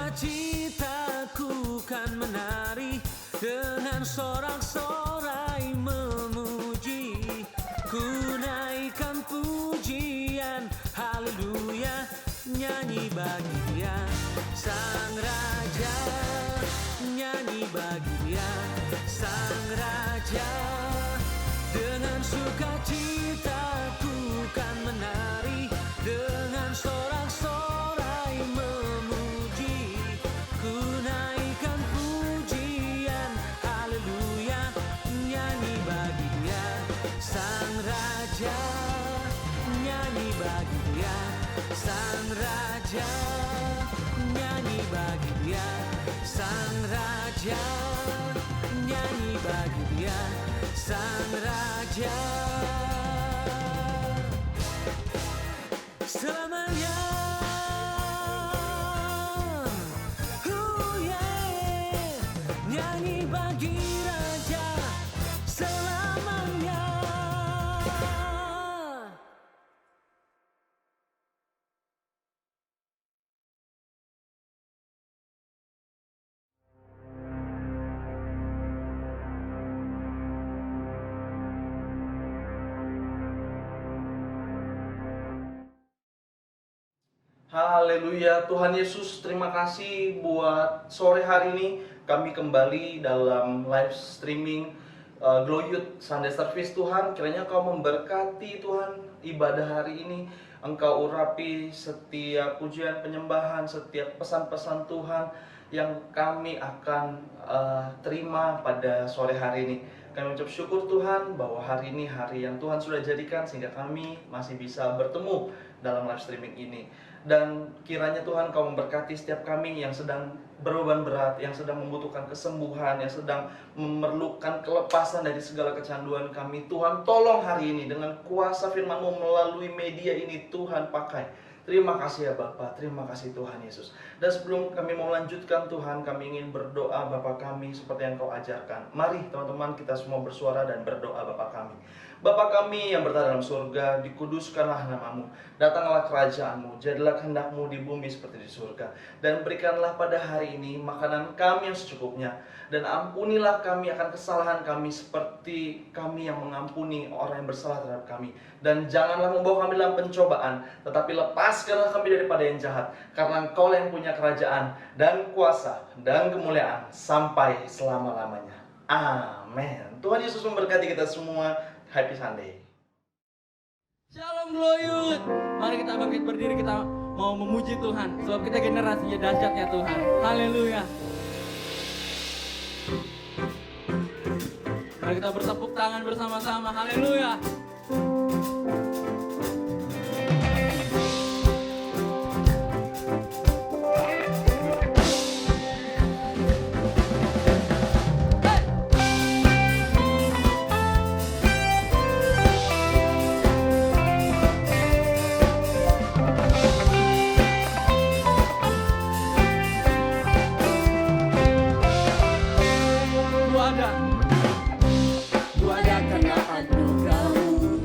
sukacitaku kan menari, dengan sorak-sorai memuji. Ku naikkan pujian, haleluya, nyanyi bagi Dia Sang Raja, nyanyi bagi Dia Sang Raja. Dengan sukacitaku kan menari, dengan sorak-sorai memuji. Ku naikkan pujian, haleluya, nyanyi bagi Dia Sang Raja, nyanyi bagi Dia Sang Raja, nyanyi bagi Dia Sang Raja, nyanyi bagi Dia Sang Raja. Selamanya, yeah. Nyanyi bagi Raja selamanya. Haleluya, Tuhan Yesus, terima kasih buat sore hari ini kami kembali dalam live streaming Glow Youth Sunday Service. Tuhan, kiranya Kau memberkati Tuhan ibadah hari ini. Engkau urapi setiap pujian penyembahan, setiap pesan-pesan Tuhan yang kami akan terima pada sore hari ini. Kami ucap syukur Tuhan bahwa hari ini hari yang Tuhan sudah jadikan sehingga kami masih bisa bertemu dalam live streaming ini. Dan kiranya Tuhan Kau memberkati setiap kami yang sedang berbeban berat, yang sedang membutuhkan kesembuhan, yang sedang memerlukan kelepasan dari segala kecanduan kami. Tuhan, tolong hari ini dengan kuasa firman-Mu melalui media ini Tuhan pakai. Terima kasih ya Bapa, terima kasih Tuhan Yesus. Dan sebelum kami mau lanjutkan Tuhan, kami ingin berdoa Bapa kami seperti yang Kau ajarkan. Mari teman-teman kita semua bersuara dan berdoa Bapa kami. Bapa kami yang berada dalam surga, dikuduskanlah nama-Mu. Datanglah kerajaan-Mu, jadilah kehendak-Mu di bumi seperti di surga. Dan berikanlah pada hari ini makanan kami yang secukupnya. Dan ampunilah kami akan kesalahan kami seperti kami yang mengampuni orang yang bersalah terhadap kami. Dan janganlah membawa kami dalam pencobaan, tetapi lepaskanlah kami daripada yang jahat. Karena Engkau yang punya kerajaan dan kuasa dan kemuliaan sampai selama-lamanya. Amin. Tuhan Yesus memberkati kita semua. Happy Sunday. Shalom Glow Youth. Mari kita bangkit berdiri, kita mau memuji Tuhan. Sebab kita generasinya dahsyatnya Tuhan. Haleluya. Mari kita bertepuk tangan bersama-sama. Haleluya. Ku ada karena anugerah-Mu.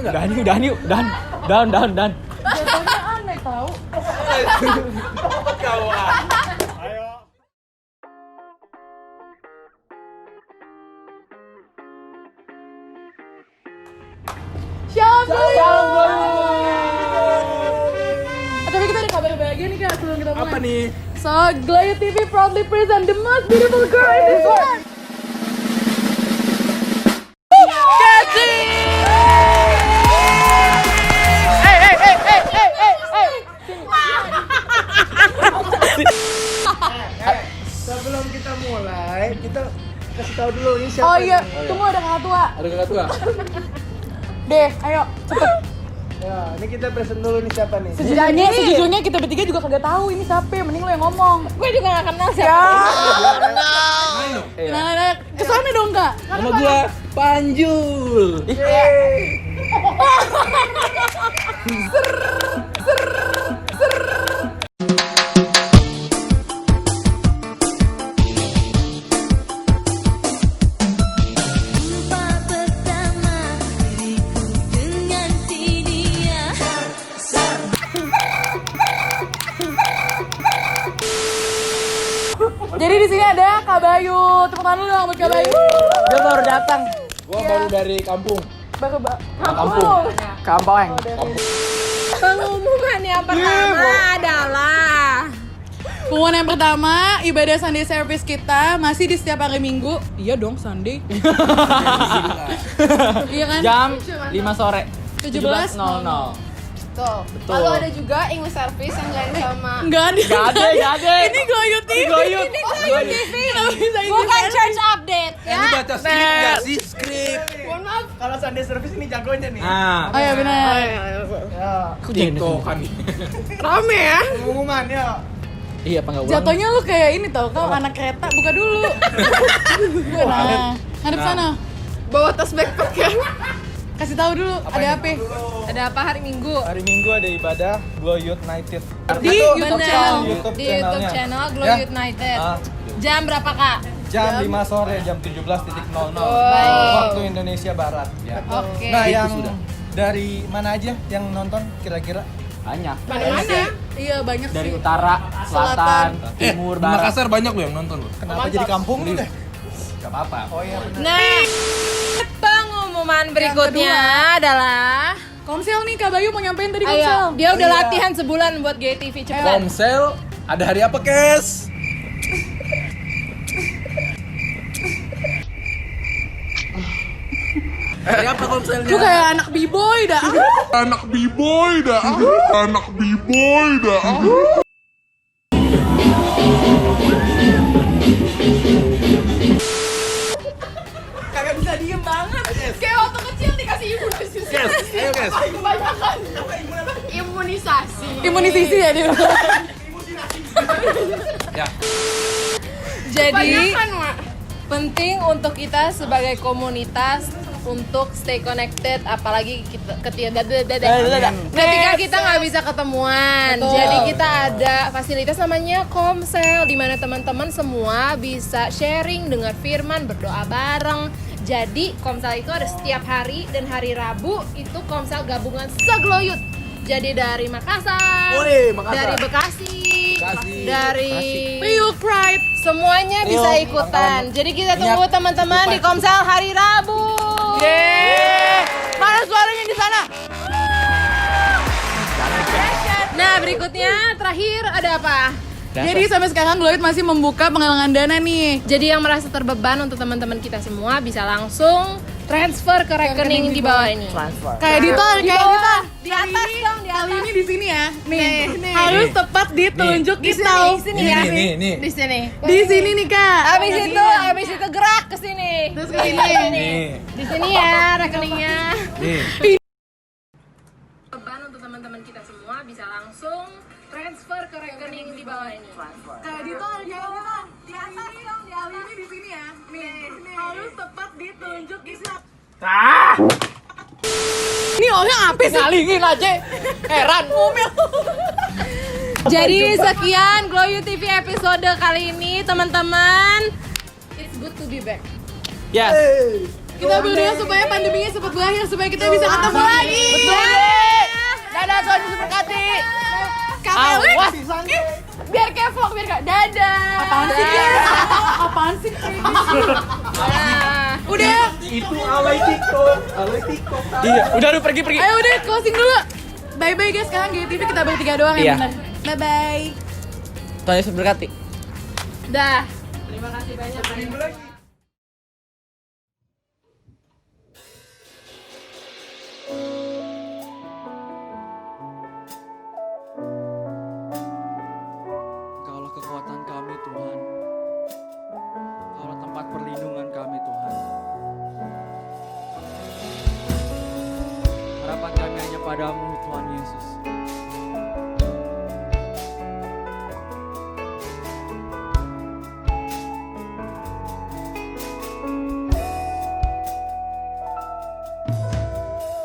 enggak? Udahan yuk. Dan. Jatuhnya aneh tau. Tapi kita ada kabar bahagia nih Kak sebelum kita mulai. Apa nih? So, Glow TV proudly present the most beautiful girl in this world. Cassie! Sebelum kita mulai, kita kasih tahu dulu ini siapa. Oh iya, tunggu ada kakak tua. Ada kakak tua. Deh, ayo cepet. Ya, ini kita present dulu nih siapa nih. Sejujurnya kita bertiga juga kagak tahu ini siapa. Mending lo yang ngomong. Gue juga gak kenal siapa. Nah, kesana dong Kak. Nama gua Panjul. Jumpa pertama diriku dengan si dia. Jadi di sini ada Kak Bayu. Tepuk tangan dulu dong buat Kak Bayu. Dia baru datang. Gua baru dari kampung. Baru Kampung. Kampung. Pengumuman yang pertama adalah Pengumuman yang pertama, ibadah Sunday service kita masih di setiap hari Minggu. Iya dong, Sunday. Iya kan? Jam 5 sore. 17.00. tuh. Betul. Lalu ada juga English service yang lain sama Enggak ada. Nggak ada. Ini Gloyut TV. Gloyut. Ini Gloyut TV. Kenapa bisa ini? bukan church update ya. baca skrip nggak sih? Mohon maaf. Kalau Sunday service ini jagonya nih. Ah. Oh ya benar. Ya, Aku kan. Rame ya. pengumuman ya. Iya, apa enggak ulang? Jatuhnya lu kayak ini tau, kau anak kereta, buka dulu. Nah, ngadep sana. Bawa tas backpack ya. Kasih tahu dulu ada apa? Ada apa hari Minggu? Hari Minggu ada ibadah Glow United. Di YouTube Bener. channel. YouTube Di YouTube channelnya. channel Glow Ya. United. Ah. Jam berapa Kak? Jam 5 sore, jam 17.00 Baik. waktu Indonesia Barat. Ya. Oke. Nah, yang sudah. dari mana aja yang nonton kira-kira? Banyak. Mana-mana. Iya banyak Dari sih. utara, selatan, timur, Di barat. Makassar banyak loh yang nonton loh. Kenapa jadi kampung nih? Gak apa-apa. Oh iya benar. Nah, pengumuman berikutnya adalah Komsel nih Kak Bayu mau nyampein tadi ayo, Komsel. dia udah Iya. latihan sebulan buat GTV cepetan. Komsel ada hari apa, Kes? Hari apa komselnya? Lu kayak anak b-boy dah. Anak b-boy dah. Anak b-boy dah. Kagak bisa diem banget. Kayak waktu kecil dikasih imunisasi. Ayo, Kes. Kebanyakan. Imunisasi. Imunisasi ya dia. Ya. Jadi Kebanyakan, Mak. penting untuk kita sebagai komunitas untuk stay connected, apalagi kita ketika kita nggak bisa ketemuan. Betul. Jadi kita ada fasilitas namanya Komsel, di mana teman-teman semua bisa sharing, dengar firman, berdoa bareng. Jadi Komsel itu ada setiap hari, dan hari Rabu itu Komsel gabungan segloyut. Jadi dari Makassar, Woi, Makassar. dari Bekasi, dari Priuk Pride. semuanya bisa ikutan. Jadi kita tunggu teman-teman di Komsel hari Rabu. Yeay. Mana suaranya di sana? Nah, berikutnya terakhir ada apa? Jadi sampai sekarang Gloyut masih membuka penggalangan dana nih. Jadi yang merasa terbeban untuk teman-teman kita semua bisa langsung transfer ke rekening di bawah ini. Kayak Dito, kayak Dito. Di atas dong, di Kali atas. ini di sini ya. Nih, Nih. harus tepat ditunjuk Di kita. sini ya. Nih. Di sini. Di sini nih Kak. Habis itu gerak ke sini. Terus ke sini. Di sini ya rekeningnya. Nih. Beban untuk teman-teman kita semua bisa langsung transfer ke rekening di bawah ini. Kayak Dito, kayak Dito. Di atas dong, di atas. Ini di sini ya. Nih, harus tepat ditunjuk kita. Ini orang apa sih? Ngalingin aja. Heran. Jadi sekian Glow TV episode kali ini teman-teman. It's good to be back. Yes. Kita berdoa supaya pandeminya cepat berakhir supaya kita bisa ketemu lagi. Betul. Dadah, Tuhan Yesus berkati. Awas. Biar kayak vlog, biar kayak dadah. Apaan sih? Udah. Itu alay TikTok. Iya, udah lu pergi. Ayo udah closing dulu. Bye bye guys, sekarang GTV kita bertiga doang Iya. ya benar. Bye bye. Tuhan Yesus berkati. Dah. Engkaulah kekuatan kami Tuhan. Engkaulah tempat perlindungan kami Tuhan. Harapan kami hanya padamu Tuhan Yesus.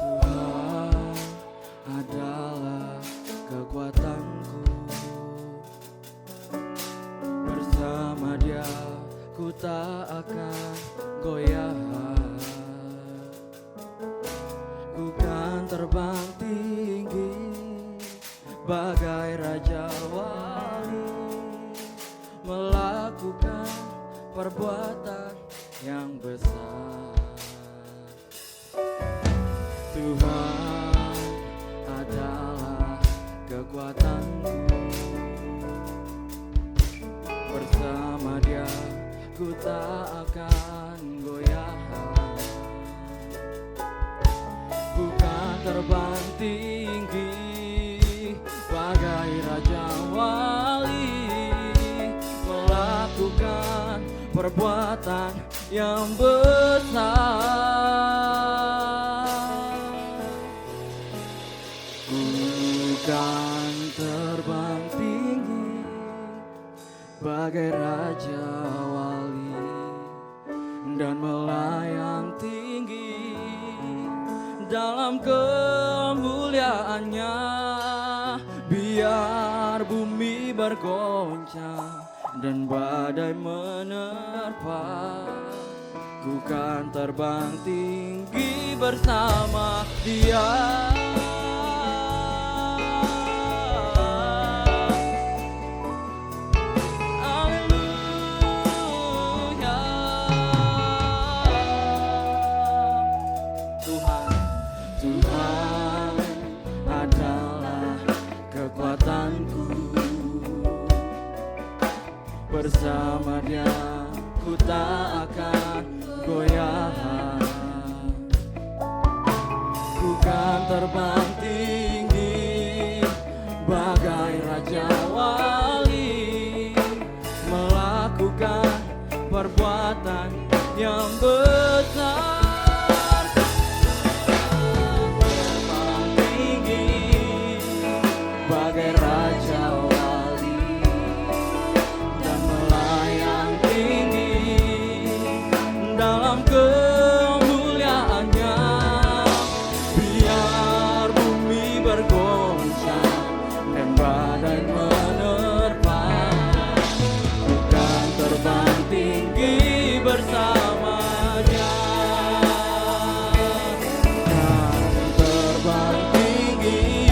Tuhan adalah kekuatanku. Bersama Dia ku tak akan goyah. Ku kan terbang tinggi bagai raja wali, melakukan perbuatan yang besar. Tuhan adalah kekuatanku. Bersama Dia ku tak akan goyah. Bukan terbang tinggi bagai raja wali, melakukan perbuatan yang besar. Bukan terbang tinggi bagai raja wali, dan melayang tinggi dalam kemuliaannya. Biar bumi bergoncang dan badai menerpa, ku kan terbang tinggi bersama Dia. Haleluya. Tuhan adalah kekuatanku. Bersama Dia ku tak akan goyah. Bukan terbang tinggi bagai raja wali, melakukan perbuatan yang besar. Terbang tinggi bagai raja wali, dan melayang tinggi dalam kemuliaannya. Biar bumi bergoncang dan badai menerpa, bukan terbang tinggi bersama Dia. Dan terbang tinggi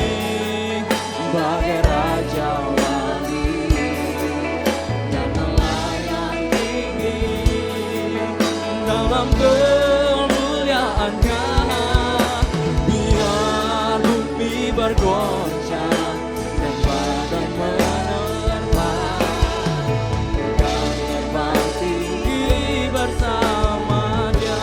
bagai raja wali, dan melayang tinggi dalam kemuliaannya. Biar bumi bergoncang dan badai menerpa, bukan terbang tinggi bersama Dia.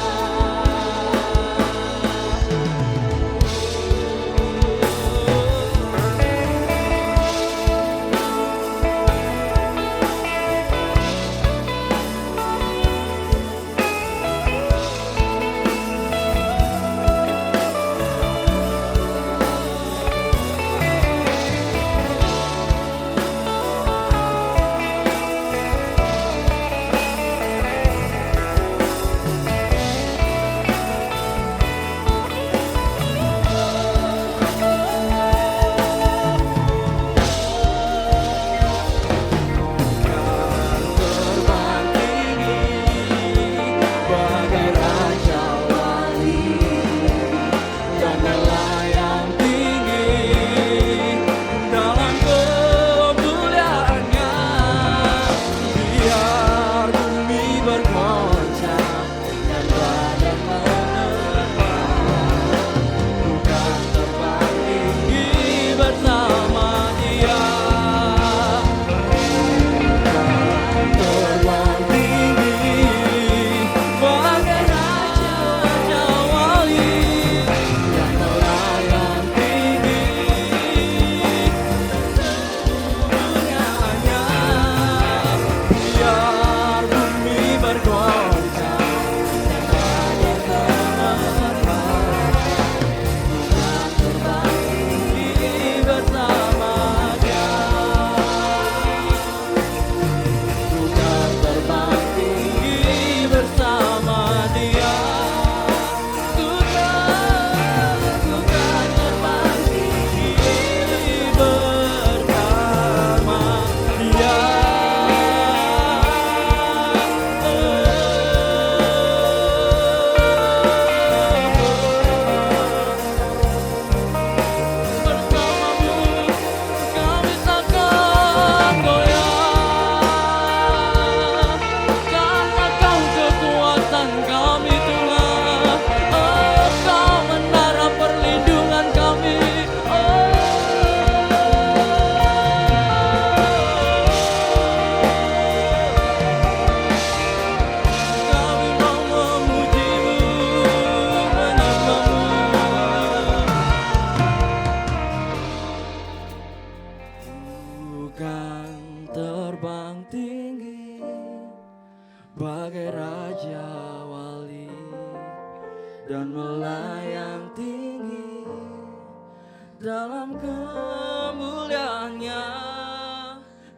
dalam kemuliaannya.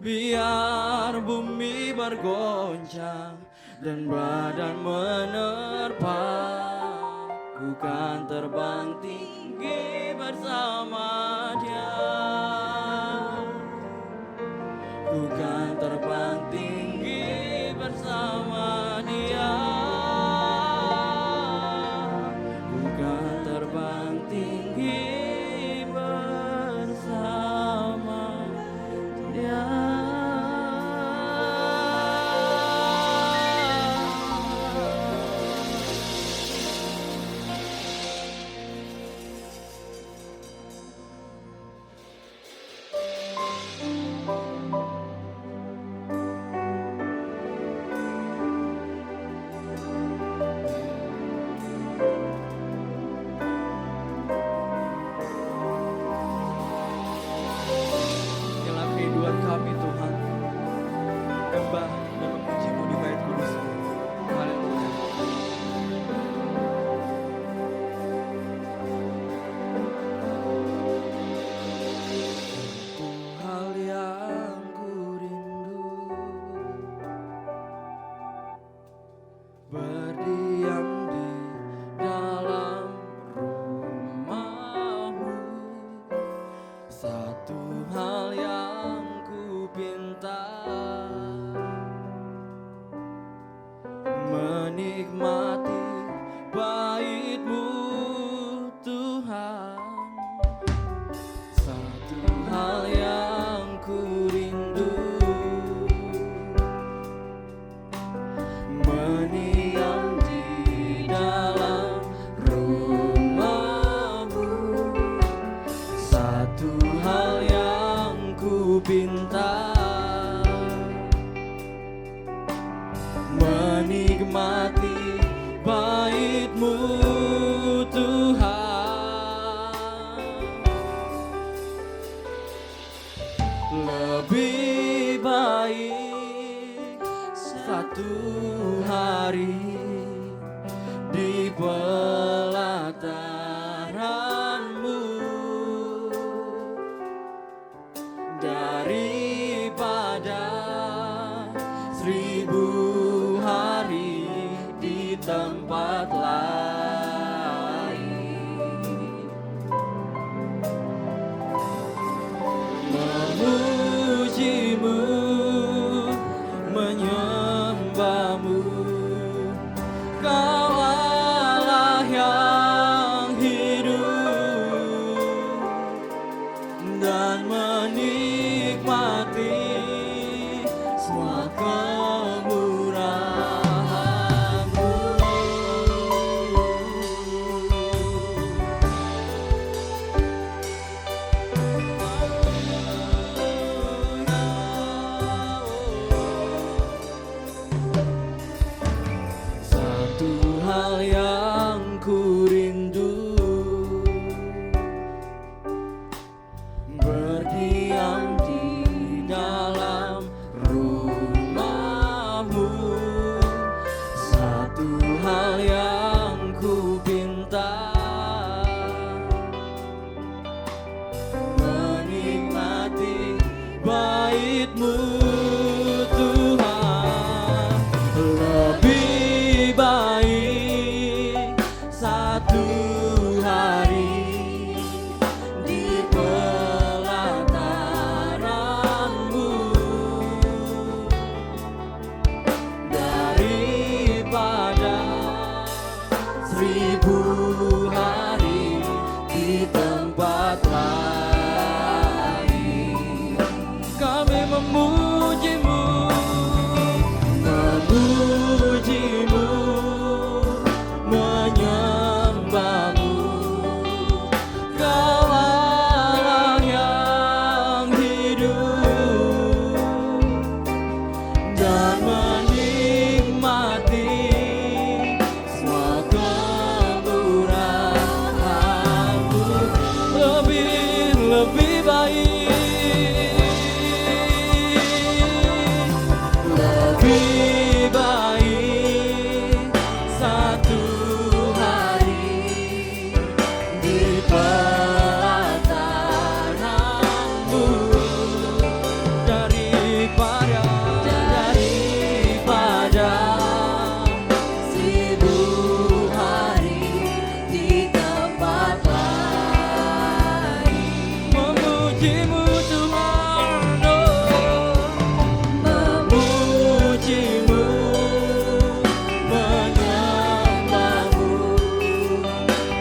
Biar bumi bergoncang dan badan menerpa, ku kan terbang tinggi bersama Dia. Ku kan terbang tinggi bersama Dia. Ku kan terbang tinggi bersama Dia. Inilah kehidupan kami Tuhan, menyembah dan memuji-Mu di bait kudus-Mu. Haleluya. Satu hal yang ku rindu, berdiam di dalam rumah-Mu. Satu hal yang ku pinta, menikmati bait-Mu Tuhan. Satu hal yang ku rindu, mendiam di dalam rumah-Mu. Satu hal yang ku pinta, menikmati bait-Mu Tuhan. Lebih baik satu hari di pelataran-Mu daripada 1000 hari di tempat lain. Memuji-Mu, menyembah-Mu, Kau Allah yang hidup, dan menikmati semua kemurahan-Mu. Satu hal yang ku rindu, berdiam di dalam rumah-Mu. Satu hal yang ku pinta, menikmati bait-Mu Tuhan. Lebih baik satu hari di pelataran-Mu daripada 1000 hari di tempat lain. Kami memuji-Mu, memuji-Mu, menyembah-Mu, Kau Allah yang hidup, dan menikmati semua kemurahan-Mu. memujimu Tuhan, oh, memujimu, menyembahmu.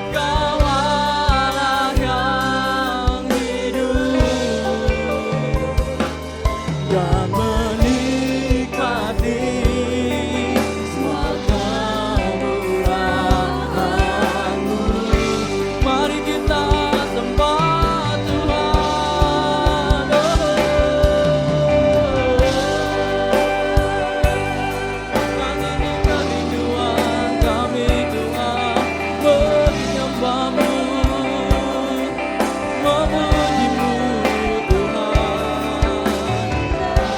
Kau Allah yang hidup dan menikmati semua kemurahan-Mu. Mari kita sembah Tuhan, kami ini kerinduan kami Tuhan, menyembah-Mu, memuji-Mu Tuhan.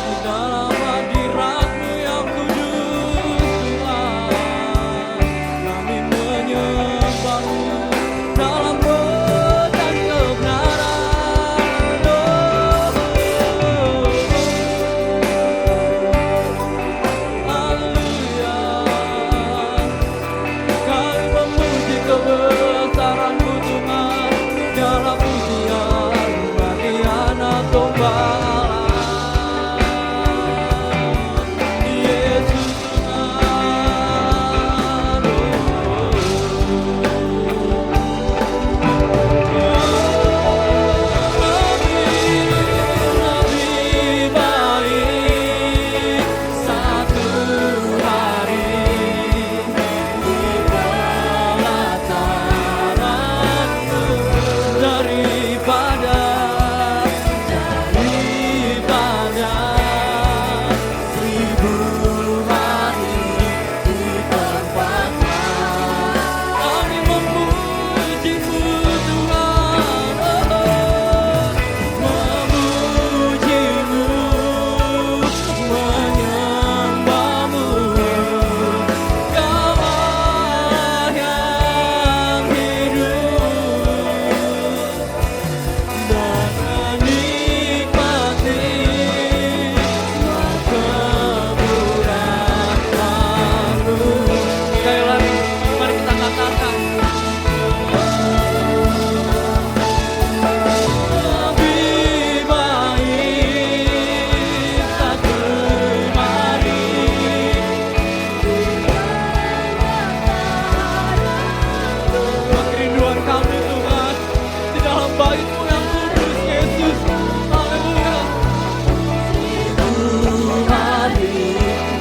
Di dalam hadirat-Mu yang kudus Tuhan, kami menyembah-Mu dalam roh dan kebenaran. Haleluya. Kami memuji kebesaran-Mu Tuhan, dalam pujian bagi anak domba Allah. Yesus Tuhan, lebih baik satu hari di pelataran-Mu daripada seribu hari di tempat lain. Kami memuji-Mu Tuhan, memuji-Mu, menyembah-Mu. Kau Allah yang hidup dan menikmati semua kemurahan-Mu. Sekali lagi, mari kita katakan, lebih baik satu hari kerinduan kami Tuhan di dalam bait-Mu yang kudus Yesus. Haleluya. Hari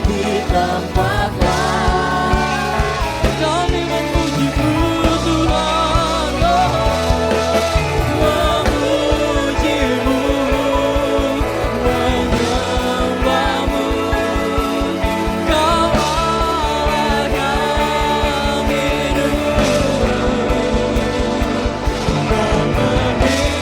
di tempat lain kami memuji-Mu Tuhan, memuji-Mu, menyembah-Mu. Kau Allah yang hidup dan menikmati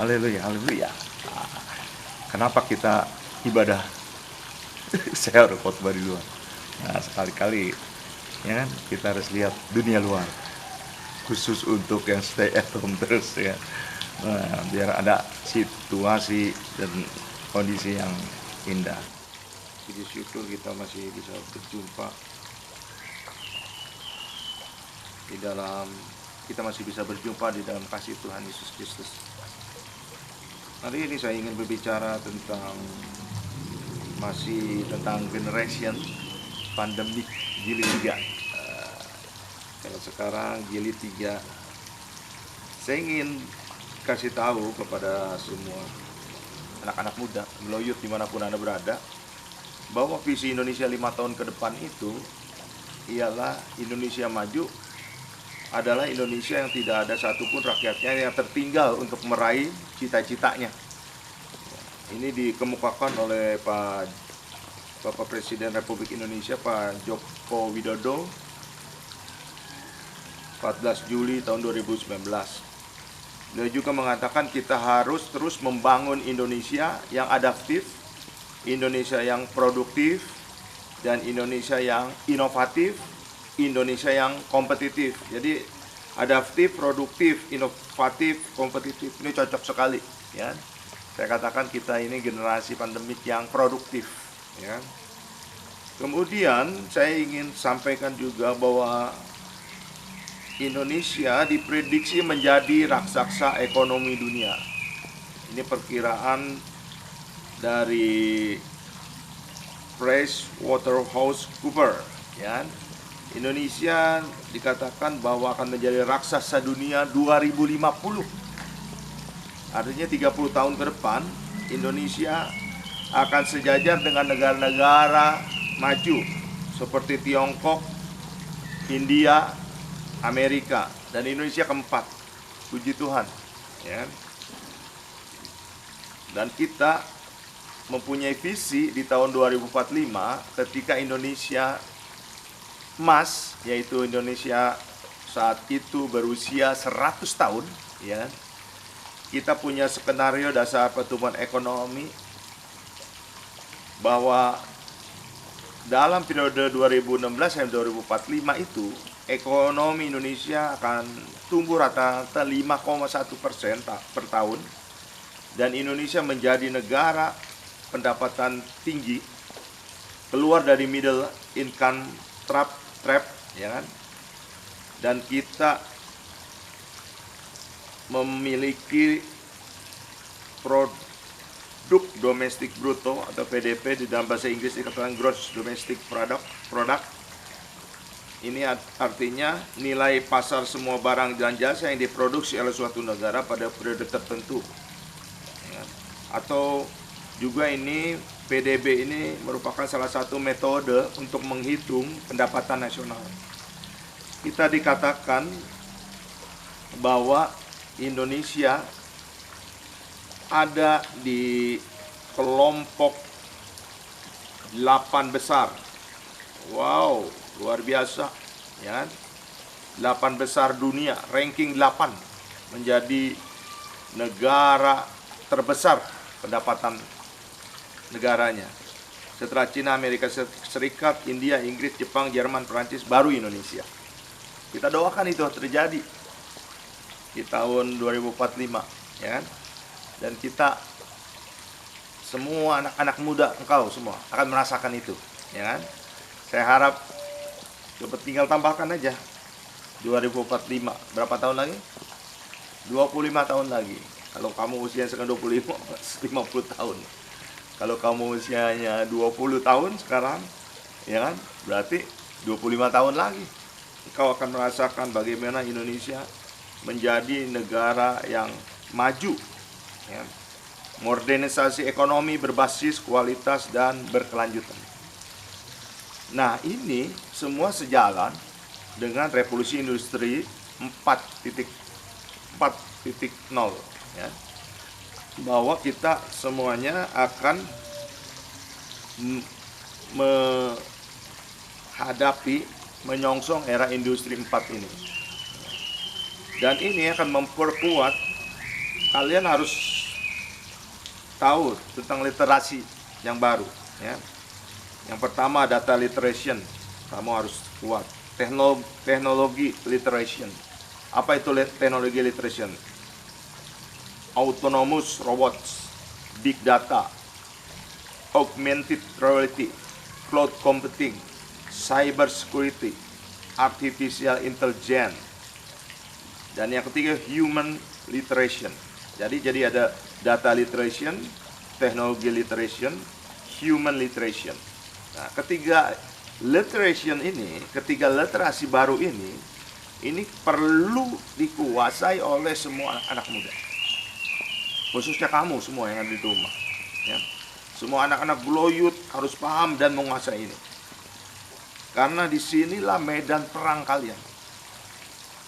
Haleluya, haleluya. Kenapa kita ibadah? Saya harus khotbah di luar. Nah, sekali-kali ya kan kita harus lihat dunia luar. Khusus untuk yang stay at home terus ya. Nah, biar ada situasi dan kondisi yang indah. Puji syukur kita masih bisa berjumpa kita masih bisa berjumpa di dalam kasih Tuhan Yesus Kristus. Hari ini saya ingin berbicara tentang generation pandemik jilid 3. Kalau sekarang jilid 3, saya ingin kasih tahu kepada semua anak-anak muda, Gloyut dimanapun Anda berada, bahwa visi Indonesia 5 tahun ke depan itu ialah Indonesia maju, adalah Indonesia yang tidak ada satupun rakyatnya yang tertinggal untuk meraih cita-citanya. Ini dikemukakan oleh Bapak Presiden Republik Indonesia Pak Joko Widodo 14 Juli tahun 2019. Beliau juga mengatakan kita harus terus membangun Indonesia yang adaptif, Indonesia yang produktif, dan Indonesia yang inovatif, Indonesia yang kompetitif. Jadi adaptif, produktif, inovatif, kompetitif ini cocok sekali ya. Saya katakan kita ini generasi pandemik yang produktif ya. Kemudian saya ingin sampaikan juga bahwa Indonesia diprediksi menjadi raksasa ekonomi dunia. Ini perkiraan dari PricewaterhouseCoopers ya. Indonesia dikatakan bahwa akan menjadi raksasa dunia 2050. Artinya 30 tahun ke depan Indonesia akan sejajar dengan negara-negara maju seperti Tiongkok, India, Amerika, dan Indonesia keempat. Puji Tuhan ya. Dan kita mempunyai visi di tahun 2045 ketika Indonesia emas, yaitu Indonesia saat itu berusia 100 tahun ya. Kita punya skenario dasar pertumbuhan ekonomi bahwa dalam periode 2016 sampai 2045 itu ekonomi Indonesia akan tumbuh rata-rata 5,1% per tahun, dan Indonesia menjadi negara pendapatan tinggi, keluar dari middle income trap ya kan? Dan kita memiliki produk domestik bruto atau PDP, di dalam bahasa Inggris dikatakan gross domestic product. Ini artinya nilai pasar semua barang dan jasa yang diproduksi oleh suatu negara pada periode tertentu ya. Atau juga ini PDB ini merupakan salah satu metode untuk menghitung pendapatan nasional. Kita dikatakan bahwa Indonesia ada di kelompok 8 besar. Wow, luar biasa ya. 8 besar dunia, ranking 8, menjadi negara terbesar pendapatan negaranya. Setelah Cina, Amerika Serikat, India, Inggris, Jepang, Jerman, Perancis, baru Indonesia. Kita doakan itu terjadi di tahun 2045 ya kan? Dan kita semua anak-anak muda, engkau semua akan merasakan itu ya kan? Saya harap coba tinggal tambahkan aja 2045, berapa tahun lagi? 25 tahun lagi. Kalau kamu usia sekarang 25, 50 tahun. Kalau kamu usianya 20 tahun sekarang, ya kan? Berarti 25 tahun lagi. Kau akan merasakan bagaimana Indonesia menjadi negara yang maju. Ya. Modernisasi ekonomi berbasis kualitas dan berkelanjutan. Nah, ini semua sejalan dengan revolusi industri 4.0 ya. Bahwa kita semuanya akan menyongsong era industri 4 ini. Dan ini akan memperkuat kalian harus tahu tentang literasi yang baru, ya. Yang pertama data literation, kamu harus kuat. Teknologi literation. Apa itu teknologi literation? Autonomous robots, big data, augmented reality, cloud computing, cyber security, artificial intelligence. Dan yang ketiga human literation. Jadi ada data literation, teknologi literation, human literation. Nah, ketiga literation ini, ketiga literasi baru ini perlu dikuasai oleh semua anak muda. Khususnya kamu semua yang ada di rumah, ya. Semua anak-anak Glow Youth harus paham dan menguasai ini. Karena disinilah medan perang kalian.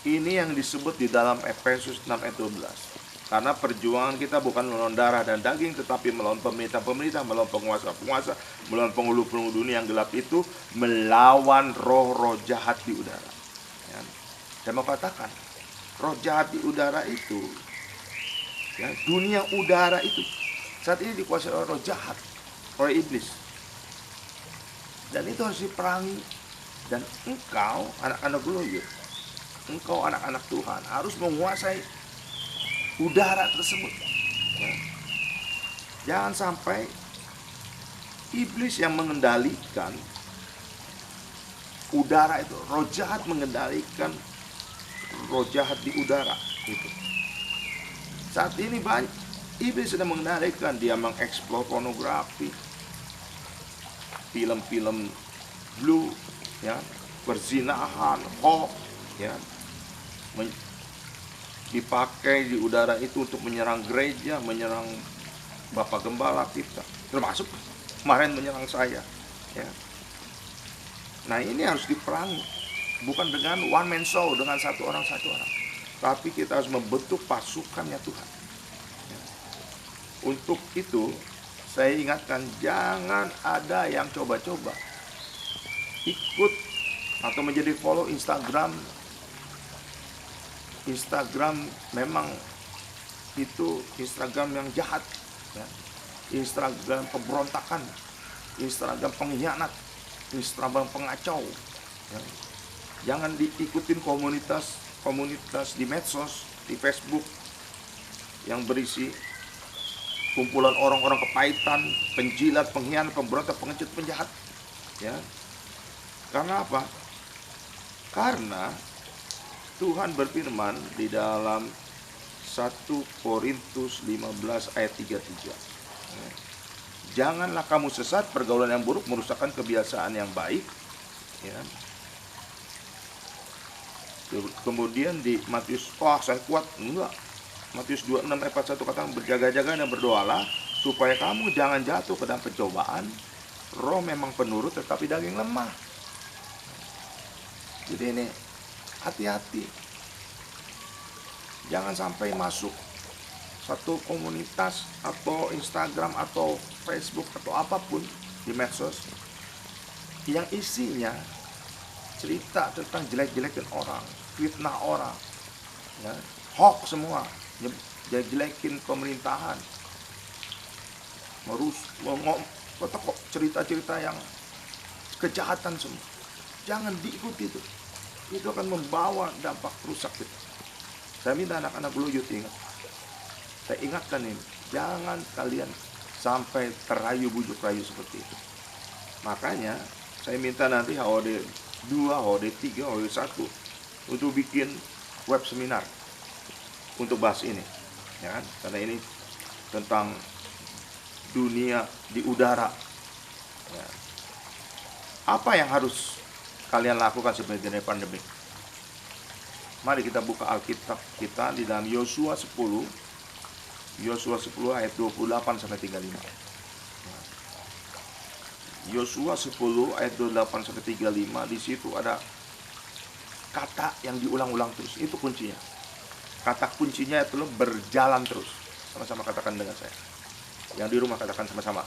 Ini yang disebut di dalam Efesus 6 ayat 12. Karena perjuangan kita bukan melawan darah dan daging, tetapi melawan pemerintah-pemerintah, melawan penguasa-penguasa, melawan penghulu-penghulu dunia yang gelap itu, melawan roh-roh jahat di udara. Ya. Saya mau katakan, roh jahat di udara itu, ya, dunia udara itu saat ini dikuasai oleh roh jahat, oleh iblis. Dan itu harus diperangi. Dan engkau, anak-anak Glow Youth, engkau anak-anak Tuhan harus menguasai udara tersebut, ya. Jangan sampai iblis yang mengendalikan udara itu, roh jahat mengendalikan roh jahat di udara itu. Saat ini banyak iblis sedang mengendalikan, dia mengeksplor pornografi, film-film blue, ya, perzinahan, hoax, ya, dipakai di udara itu untuk menyerang gereja, menyerang Bapak Gembala kita, termasuk kemarin menyerang saya, ya. Nah, ini harus diperangi, bukan dengan one man show, dengan satu orang, tapi kita harus membentuk pasukannya Tuhan, ya. Untuk itu saya ingatkan, jangan ada yang coba-coba ikut atau menjadi follow Instagram memang itu Instagram yang jahat, ya. Instagram pemberontakan, Instagram pengkhianat, Instagram pengacau, ya. Jangan diikutin komunitas di medsos, di Facebook yang berisi kumpulan orang-orang kepahitan, penjilat, pengkhianat, pemberontak, pengecut, penjahat, ya. Karena apa? Karena Tuhan berfirman di dalam 1 Korintus 15 ayat 33. Janganlah kamu sesat, pergaulan yang buruk merusakkan kebiasaan yang baik, ya. Kemudian di Matius, saya kuat, enggak. Matius 26 ayat 41 katakan, berjaga-jaga dan berdoalah supaya kamu jangan jatuh ke dalam pencobaan. Roh memang penurut tetapi daging lemah. Jadi ini hati-hati, jangan sampai masuk satu komunitas atau Instagram atau Facebook atau apapun di medsos yang isinya cerita tentang jelek-jelekin orang, fitnah orang, ya, hoax semua, jelek-jelekin pemerintahan, cerita-cerita yang kejahatan semua. Jangan diikuti itu. Itu akan membawa dampak rusak kita. Saya minta anak-anak Glow Youth ingat. Saya ingatkan ini, jangan kalian sampai terayu bujuk rayu seperti itu. Makanya saya minta nanti HOD 2, HOD 3, HOD 1 untuk bikin web seminar untuk bahas ini, ya kan? Karena ini tentang dunia di udara, ya. Apa yang harus kalian lakukan sebagai pandemi? Mari kita buka Alkitab kita di dalam Yosua 10 ayat 28 sampai 35. Yosua 10 ayat 28 sampai 35, di situ ada kata yang diulang-ulang terus. Itu kuncinya. Kata kuncinya itu berjalan terus. Sama-sama katakan dengan saya. Yang di rumah katakan sama-sama,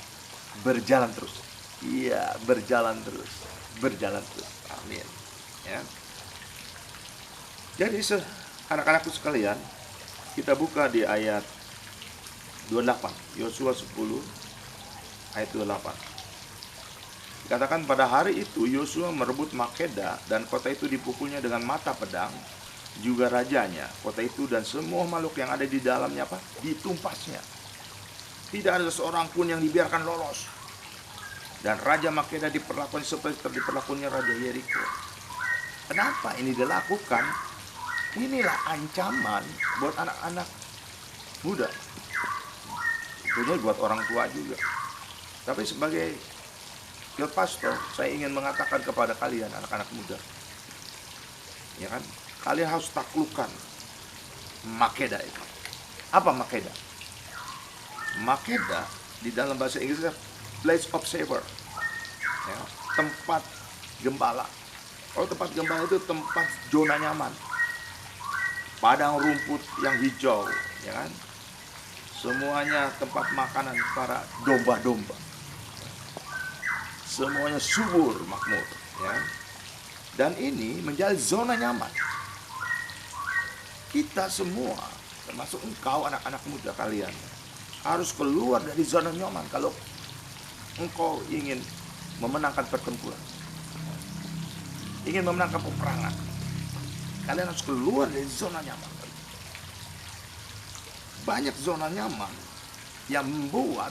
berjalan terus. Iya, berjalan terus. Berjalan terus. Amin. Ya. Jadi anak-anakku sekalian, kita buka di ayat 28. Yosua 10 ayat 28. Dikatakan pada hari itu Yosua merebut Makeda dan kota itu dipukulnya dengan mata pedang, juga rajanya, kota itu dan semua makhluk yang ada di dalamnya ditumpasnya. Tidak ada seorang pun yang dibiarkan lolos. Dan Raja Makeda diperlakukan seperti diperlakukannya Raja Yeriko. Kenapa ini dilakukan? Inilah ancaman buat anak-anak muda. Tentunya buat orang tua juga. Tapi sebagai field pastor, saya ingin mengatakan kepada kalian anak-anak muda, ya kan, kalian harus taklukkan Makeda itu. Apa Makeda? Makeda di dalam bahasa Inggrisnya place of savor, ya, tempat gembala. Kalau tempat gembala itu tempat zona nyaman, padang rumput yang hijau, ya kan, semuanya tempat makanan para domba-domba. Semuanya subur, makmur, ya. Dan ini menjadi zona nyaman. Kita semua, termasuk engkau anak-anak muda kalian, harus keluar dari zona nyaman kalau engkau ingin memenangkan pertempuran, ingin memenangkan peperangan. Kalian harus keluar dari zona nyaman. Banyak zona nyaman yang membuat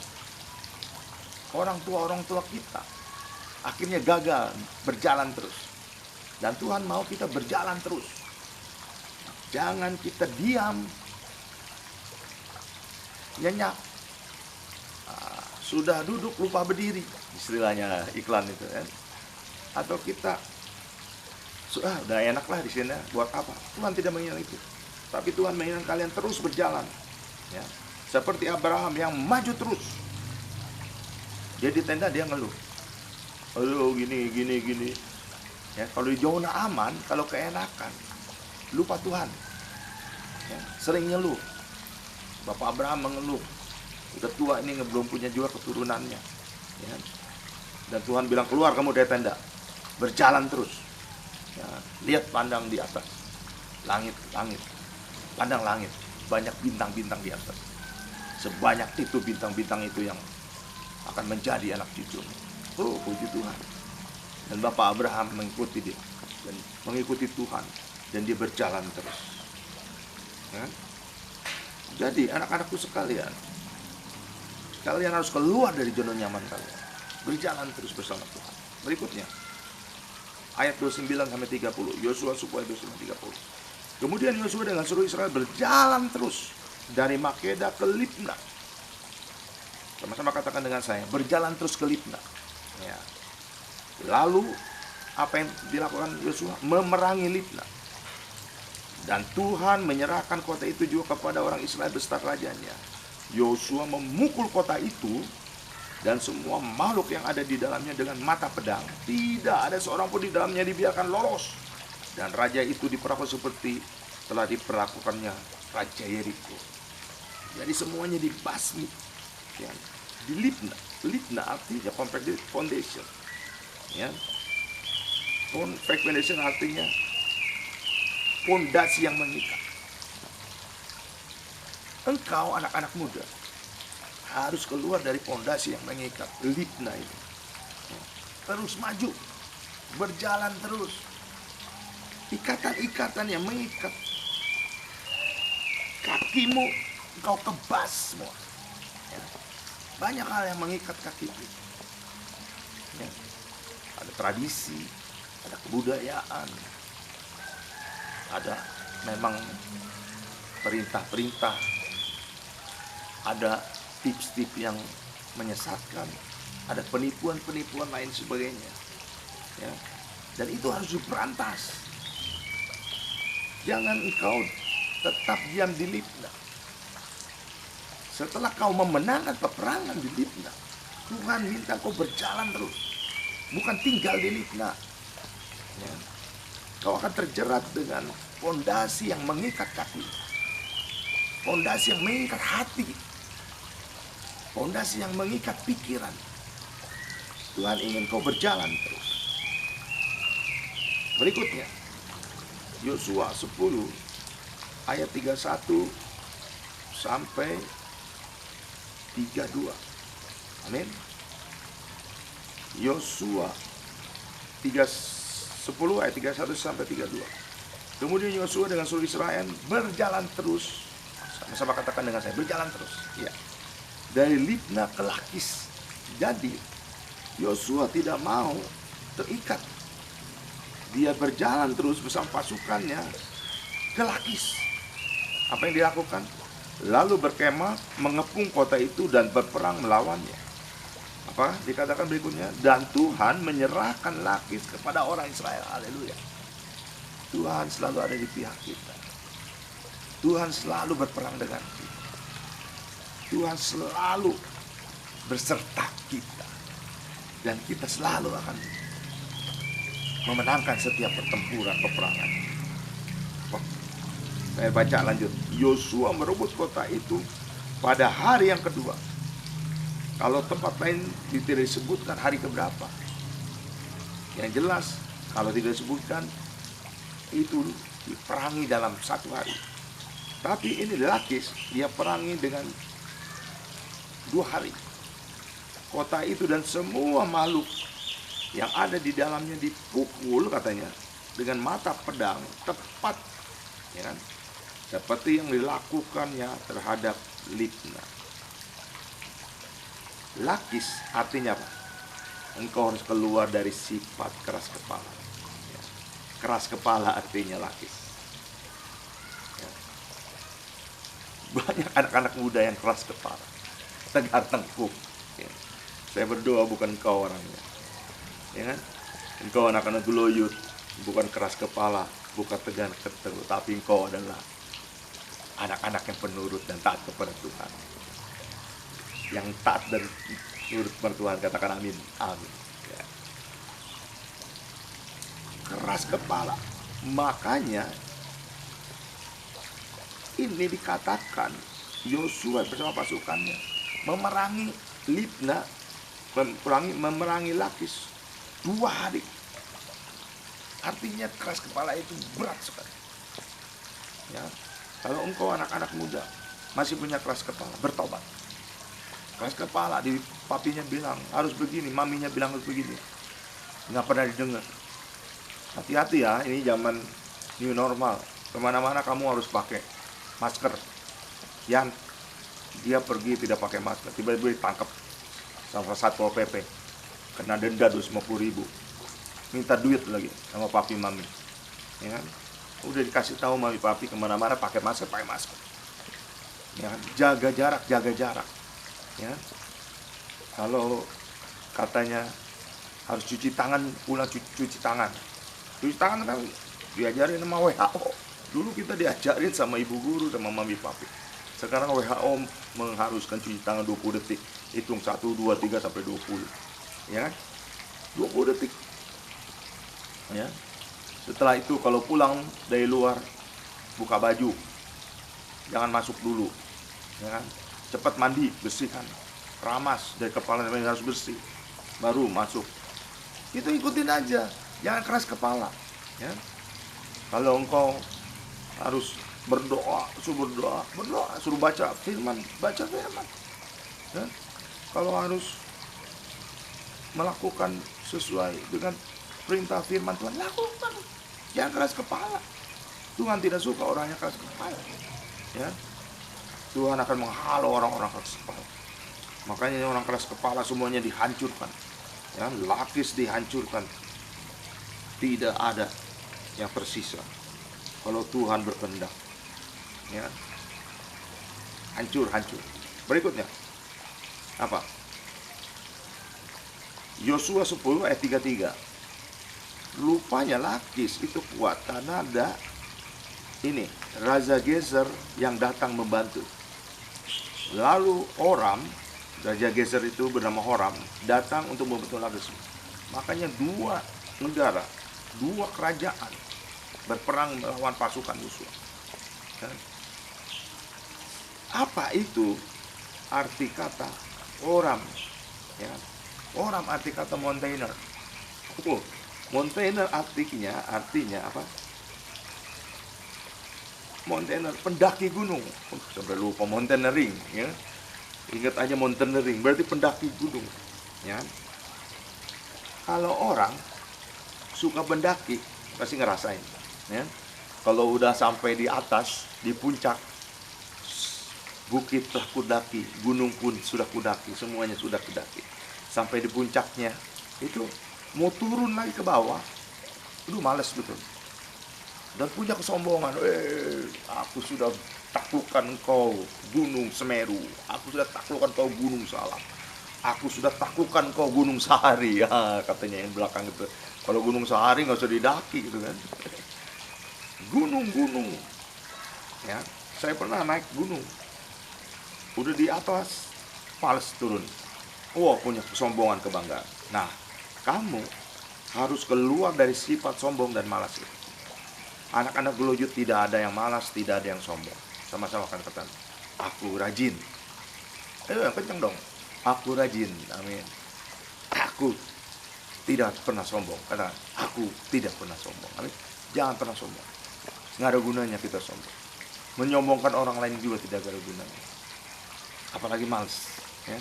orang tua kita akhirnya gagal berjalan terus. Dan Tuhan mau kita berjalan terus. Jangan kita diam, nyenyak. Sudah duduk lupa berdiri, istilahnya iklan itu kan. Atau kita udah enak lah di sini, buat apa? Tuhan tidak menginginkan itu. Tapi Tuhan menginginkan kalian terus berjalan, ya. Seperti Abraham yang maju terus. Dia di tenda dia ngeluh. Aduh gini. Ya, kalau di zona aman, kalau keenakan, lupa Tuhan. Ya, sering ngeluh. Bapak Abraham mengeluh. Udah tua ini belum punya juga keturunannya. Ya. Dan Tuhan bilang keluar kamu dari tenda, berjalan terus. Ya, lihat pandang di atas, langit, pandang langit, banyak bintang-bintang di atas. Sebanyak itu bintang-bintang itu yang akan menjadi anak cucumu. Oh, puji Tuhan. Dan Bapak Abraham mengikuti dia dan mengikuti Tuhan dan dia berjalan terus. Ya. Jadi anak-anakku sekalian, kalian harus keluar dari zona nyaman kalian, berjalan terus bersama Tuhan. Berikutnya ayat 29 sampai 30, Yosua 10 ayat 29 sampai 30. Kemudian Yosua dengan seluruh Israel berjalan terus dari Makeda ke Libna. Sama-sama katakan dengan saya, berjalan terus ke Libna. Ya. Lalu apa yang dilakukan Yosua? Memerangi Libna. Dan Tuhan menyerahkan kota itu juga kepada orang Israel beserta rajanya. Yosua memukul kota itu dan semua makhluk yang ada di dalamnya dengan mata pedang. Tidak ada seorang pun di dalamnya dibiarkan lolos. Dan raja itu diperlakukan seperti telah diperlakukannya Raja Yeriko. Jadi semuanya dibasmi. Ya. Di Libna. Libna artinya compact foundation. Ya. Compact foundation artinya fondasi yang mengikat. Engkau anak-anak muda harus keluar dari fondasi yang mengikat, Libna ini. Terus maju, berjalan terus. Ikatan-ikatan yang mengikat kakimu, engkau kebas semua. Ya. Banyak hal yang mengikat kakimu. Ya. Ada tradisi, ada kebudayaan, ada memang perintah-perintah, ada tips-tips yang menyesatkan, ada penipuan-penipuan lain sebagainya, ya. Dan itu harus diberantas. Jangan engkau tetap diam di Libna. Setelah kau memenangkan peperangan di Libna, Tuhan minta kau berjalan terus, bukan tinggal di Libna. Ya. Kau akan terjerat dengan fondasi yang mengikat kaki, fondasi yang mengikat hati, fondasi yang mengikat pikiran. Tuhan ingin kau berjalan terus. Berikutnya, Yosua 10 ayat 31 sampai 32. Amin. Yosua 10 ayat 31 sampai 32. Kemudian Yosua dengan seluruh Israel berjalan terus. Sama-sama katakan dengan saya, berjalan terus. Ya. Dari Libna ke Lakis. Jadi Yosua tidak mau terikat. Dia berjalan terus bersama pasukannya ke Lakis. Apa yang dilakukan? Lalu berkemah mengepung kota itu dan berperang melawannya. Apa dikatakan berikutnya? Dan Tuhan menyerahkan Lakis kepada orang Israel. Haleluya. Tuhan selalu ada di pihak kita. Tuhan selalu berperang dengan kita. Tuhan selalu berserta kita. Dan kita selalu akan memenangkan setiap pertempuran peperangan. Saya baca lanjut. Yosua merebut kota itu pada hari yang kedua. Kalau tempat lain tidak disebutkan hari keberapa. Yang jelas kalau tidak disebutkan itu diperangi dalam satu hari. Tapi ini Lakis dia perangi dengan 2 hari. Kota itu dan semua makhluk yang ada di dalamnya dipukul katanya dengan mata pedang tepat, ya kan? Seperti yang dilakukannya terhadap Libna. Lakis artinya apa? Engkau harus keluar dari sifat keras kepala. Ya. Keras kepala artinya Lakis. Ya. Banyak anak-anak muda yang keras kepala, tegar tengkuk. Ya. Saya berdoa bukan engkau orangnya. Ya kan? Engkau anak-anak geloyut, bukan keras kepala, bukan tegar tengkuk, tapi engkau adalah anak-anak yang penurut dan taat kepada Tuhan. Yang taat dan nurut kepada Tuhan, katakan amin. Amin. Ya. Keras kepala. Makanya ini dikatakan Yosua bersama pasukannya memerangi Libna, memerangi Lakis 2 hari. Artinya keras kepala itu berat sekali. Ya. Kalau engkau anak-anak muda masih punya keras kepala, bertobat. Keras kepala, di papinya bilang harus begini, maminya bilang harus begini, nggak pernah didengar. Hati-hati ya, ini zaman new normal. Kemana-mana kamu harus pakai masker. Yang dia pergi tidak pakai masker, tiba-tiba ditangkap sama Satpol PP, kena denda 250.000, minta duit lagi sama papi mami, ya kan? Udah dikasih tahu mami papi kemana-mana pakai masker, ya kan? Jaga jarak, ya. Kalau katanya harus cuci tangan, pulang cuci tangan kan diajarin sama WHO. Dulu kita diajarin sama ibu guru sama mami papi. Sekarang WHO mengharuskan cuci tangan 20 detik, hitung 1, 2, 3 sampai 20, ya kan? 20 detik, ya. Setelah itu kalau pulang dari luar, buka baju, jangan masuk dulu, ya kan? Cepat mandi, bersihkan, ramas dari kepala sampai harus bersih, baru masuk. Itu ikutin aja, jangan keras kepala, ya. Kalau engkau harus berdoa, suruh baca firman, ya. Kalau harus melakukan sesuai dengan perintah firman Tuhan, lakukan. Jangan keras kepala. Tuhan tidak suka orang yang keras kepala, ya. Tuhan akan menghalau orang-orang keras kepala. Makanya orang keras kepala semuanya dihancurkan, ya. Lakis dihancurkan. Tidak ada yang tersisa kalau Tuhan berkehendak, ya. Hancur. Berikutnya apa? Yosua 10 ayat 33. Rupanya Lakis itu kuat karena ada ini Raja Gezer yang datang membantu. Lalu Raja Gezer itu bernama Horam, datang untuk membantu Lakis. Makanya 2 negara, 2 kerajaan berperang melawan pasukan Yosua. Apa itu arti kata Horam? Ya. Horam arti kata mountainer. Mountainer artinya apa? Mountainer, pendaki gunung. Sampai lupa mountaineering, ya. Ingat aja mountaineering, berarti pendaki gunung. Ya. Kalau orang suka mendaki, pasti ngerasain. Ya. Kalau udah sampai di atas, di puncak, bukit telah kudaki, gunung pun sudah kudaki, semuanya sudah kudaki. Sampai di puncaknya, itu mau turun lagi ke bawah, itu males betul. Dan punya kesombongan, aku sudah taklukkan engkau gunung Semeru, aku sudah taklukkan kau gunung Salak, aku sudah taklukkan kau gunung Sahari, ya katanya yang belakang itu. Kalau gunung Sahari nggak usah didaki gitu kan. Gunung-gunung, ya saya pernah naik gunung, udah di atas, males turun. Punya kesombongan, kebanggaan. Nah, kamu harus keluar dari sifat sombong dan malas itu. Anak-anak Glow Youth tidak ada yang malas, tidak ada yang sombong. Sama-sama akan katakan, aku rajin. Ayo yang kencang dong. Aku rajin, amin. Aku tidak pernah sombong. Katakan, aku tidak pernah sombong, amin. Jangan pernah sombong. Nggak ada gunanya kita sombong. Menyombongkan orang lain juga tidak ada gunanya. Apalagi malas, ya.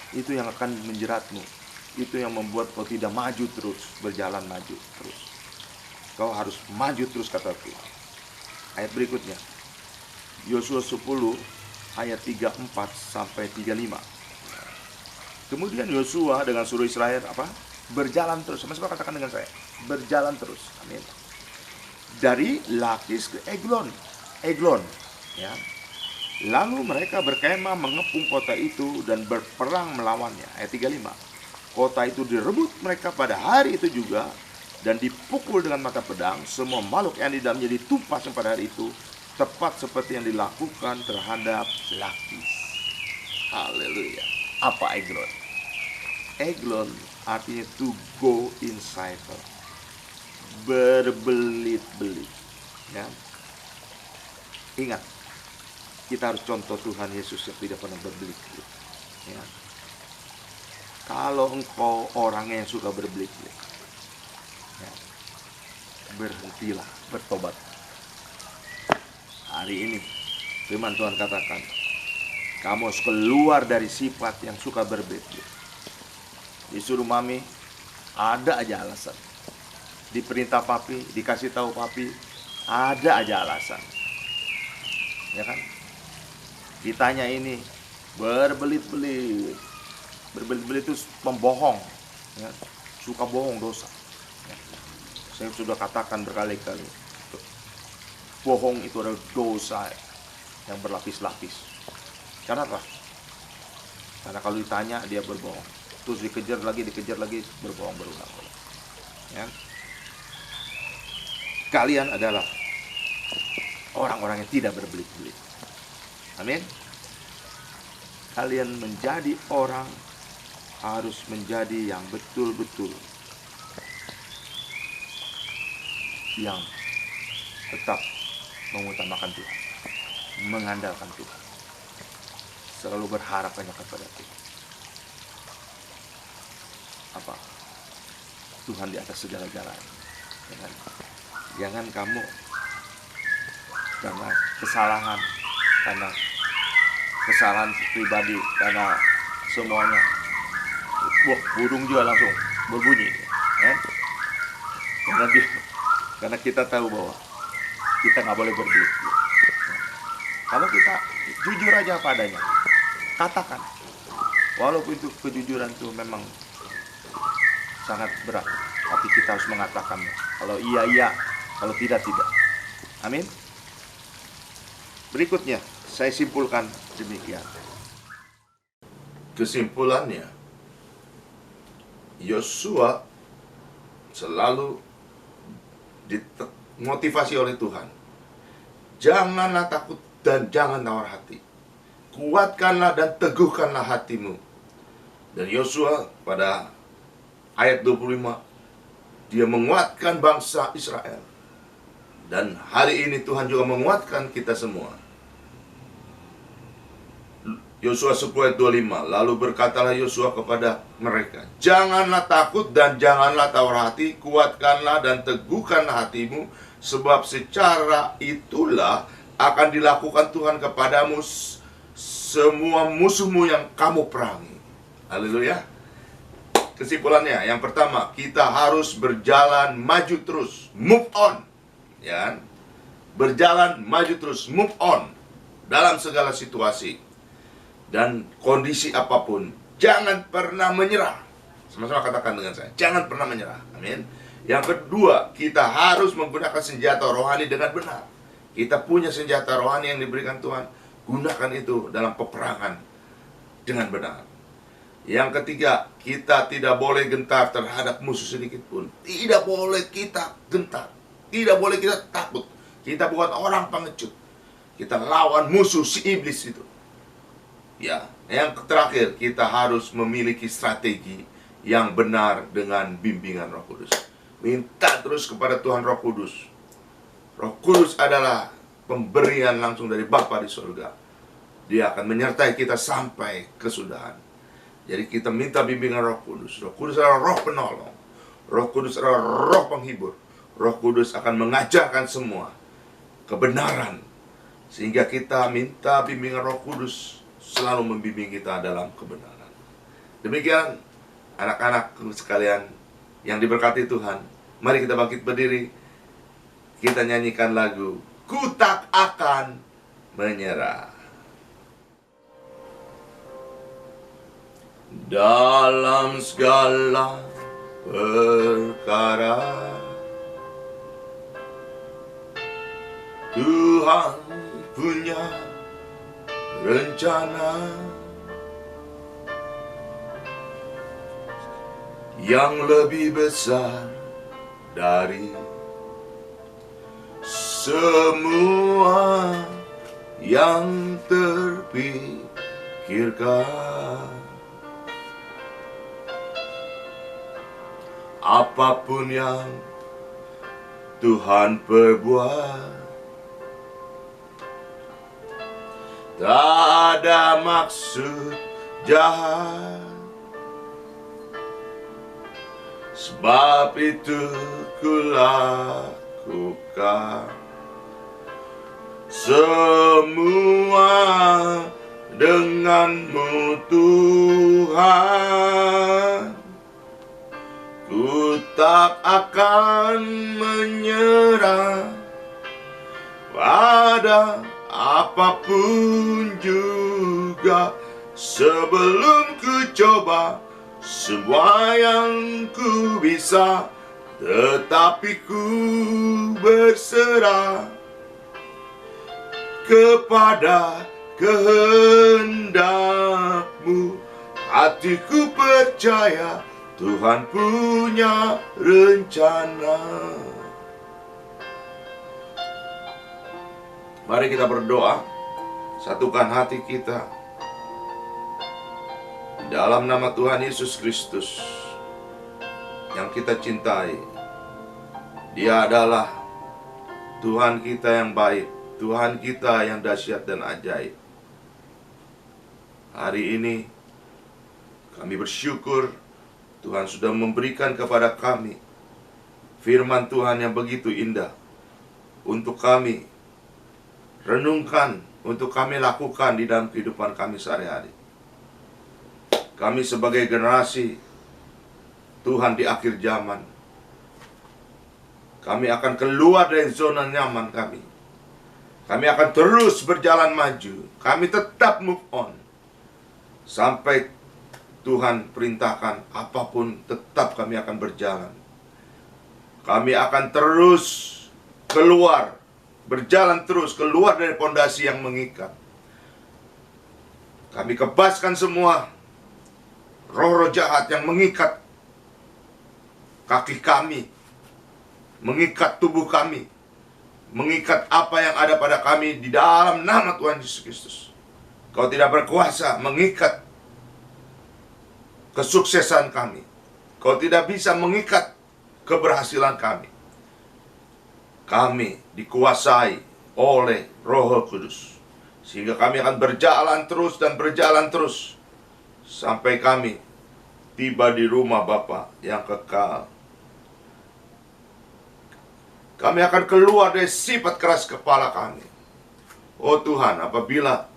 Itu yang akan menjeratmu. Itu yang membuat kau tidak maju terus, berjalan maju terus. Kau harus maju terus, kata Tuhan. Ayat berikutnya, Yosua 10 ayat 34 sampai 35. Kemudian Yosua dengan seluruh Israel berjalan terus. Sama-sama katakan dengan saya, berjalan terus. Amin. Dari Lakis ke Eglon, ya. Lalu mereka berkemah mengepung kota itu dan berperang melawannya. Ayat 35. Kota itu direbut mereka pada hari itu juga dan dipukul dengan mata pedang. Semua makhluk yang di dalamnya ditumpas pada hari itu, tepat seperti yang dilakukan terhadap Lakis. Haleluya. Apa Eglon? Eglon artinya to go in cycle, berbelit-belit, ya. Ingat, kita harus contoh Tuhan Yesus yang tidak pernah berbelit-belit, ya. Kalau engkau orangnya yang suka berbelit-belit, ya, berhentilah, bertobat. Hari ini firman Tuhan katakan, kamu harus keluar dari sifat yang suka berbelit-belit. Disuruh mami, ada aja alasan. Diperintah papi, dikasih tahu papi, ada aja alasan. Ya kan? Ditanya ini, berbelit-belit. Berbelit-belit itu pembohong, ya. Suka bohong, dosa, ya. Saya sudah katakan berkali-kali, bohong itu adalah dosa yang berlapis-lapis. Kenapa? Karena kalau ditanya dia berbohong, terus dikejar lagi, berbohong berulang-ulang, ya. Kalian adalah orang-orang yang tidak berbelit-belit. Amin. Kalian menjadi orang, harus menjadi yang betul-betul yang tetap mengutamakan Tuhan, mengandalkan Tuhan, selalu berharap hanya kepada Tuhan. Tuhan di atas segala-galanya. Jangan kamu karena kesalahan pribadi, karena semuanya, burung juga langsung berbunyi, ya? Karena kita tahu bahwa kita nggak boleh berbelit. Kalau kita jujur aja padanya, katakan, walaupun itu kejujuran itu memang sangat berat, tapi kita harus mengatakannya. Kalau iya, kalau tidak. Amin. Berikutnya, saya simpulkan demikian. Kesimpulannya, Yosua selalu dimotivasi oleh Tuhan. Janganlah takut dan jangan tawar hati. Kuatkanlah dan teguhkanlah hatimu. Dan Yosua pada ayat 25, dia menguatkan bangsa Israel. Dan hari ini Tuhan juga menguatkan kita semua. Yosua 10 ayat 25, lalu berkatalah Yosua kepada mereka, janganlah takut dan janganlah tawar hati, kuatkanlah dan teguhkanlah hatimu, sebab secara itulah akan dilakukan Tuhan kepadamu semua musuhmu yang kamu perangi. Haleluya. Kesimpulannya, yang pertama, kita harus berjalan maju terus, move on. Ya, berjalan maju terus, move on dalam segala situasi dan kondisi apapun. Jangan pernah menyerah. Sama-sama katakan dengan saya, jangan pernah menyerah. Amin. Yang kedua, kita harus menggunakan senjata rohani dengan benar. Kita punya senjata rohani yang diberikan Tuhan, gunakan itu dalam peperangan dengan benar. Yang ketiga, kita tidak boleh gentar terhadap musuh sedikit pun. Tidak boleh kita gentar. Tidak boleh kita takut. Kita bukan orang pengecut. Kita lawan musuh si iblis itu. Ya, yang terakhir, kita harus memiliki strategi yang benar dengan bimbingan Roh Kudus. Minta terus kepada Tuhan Roh Kudus. Roh Kudus adalah pemberian langsung dari Bapa di surga. Dia akan menyertai kita sampai kesudahan. Jadi kita minta bimbingan Roh Kudus. Roh Kudus adalah roh penolong. Roh Kudus adalah roh penghibur. Roh Kudus akan mengajarkan semua kebenaran. Sehingga kita minta bimbingan Roh Kudus selalu membimbing kita dalam kebenaran. Demikian anak-anakku sekalian yang diberkati Tuhan. Mari kita bangkit berdiri. Kita nyanyikan lagu Ku Tak Akan Menyerah. Dalam segala perkara Tuhan punya rencana yang lebih besar dari semua yang terpikirkan. Apapun yang Tuhan perbuat, tak ada maksud jahat. Sebab itu kulakukan semua denganmu Tuhan. Ku tak akan menyerah pada apapun juga, sebelum ku coba semua yang ku bisa, tetapi ku berserah kepada kehendakmu. Hatiku percaya Tuhan punya rencana. Mari kita berdoa. Satukan hati kita dalam nama Tuhan Yesus Kristus yang kita cintai. Dia adalah Tuhan kita yang baik, Tuhan kita yang dahsyat dan ajaib. Hari ini kami bersyukur Tuhan sudah memberikan kepada kami firman Tuhan yang begitu indah untuk kami renungkan, untuk kami lakukan di dalam kehidupan kami sehari-hari. Kami sebagai generasi Tuhan di akhir zaman, kami akan keluar dari zona nyaman kami. Kami akan terus berjalan maju. Kami tetap move on sampai Tuhan perintahkan apapun, tetap kami akan berjalan. Kami akan terus keluar, berjalan terus keluar dari pondasi yang mengikat. Kami kebaskan semua roh-roh jahat yang mengikat kaki kami, mengikat tubuh kami, mengikat apa yang ada pada kami di dalam nama Tuhan Yesus Kristus. Kau tidak berkuasa mengikat kesuksesan kami. Kau tidak bisa mengikat keberhasilan kami. Kami dikuasai oleh Roh Kudus, sehingga kami akan berjalan terus dan berjalan terus sampai kami tiba di rumah Bapa yang kekal. Kami akan keluar dari sifat keras kepala kami. Oh Tuhan, apabila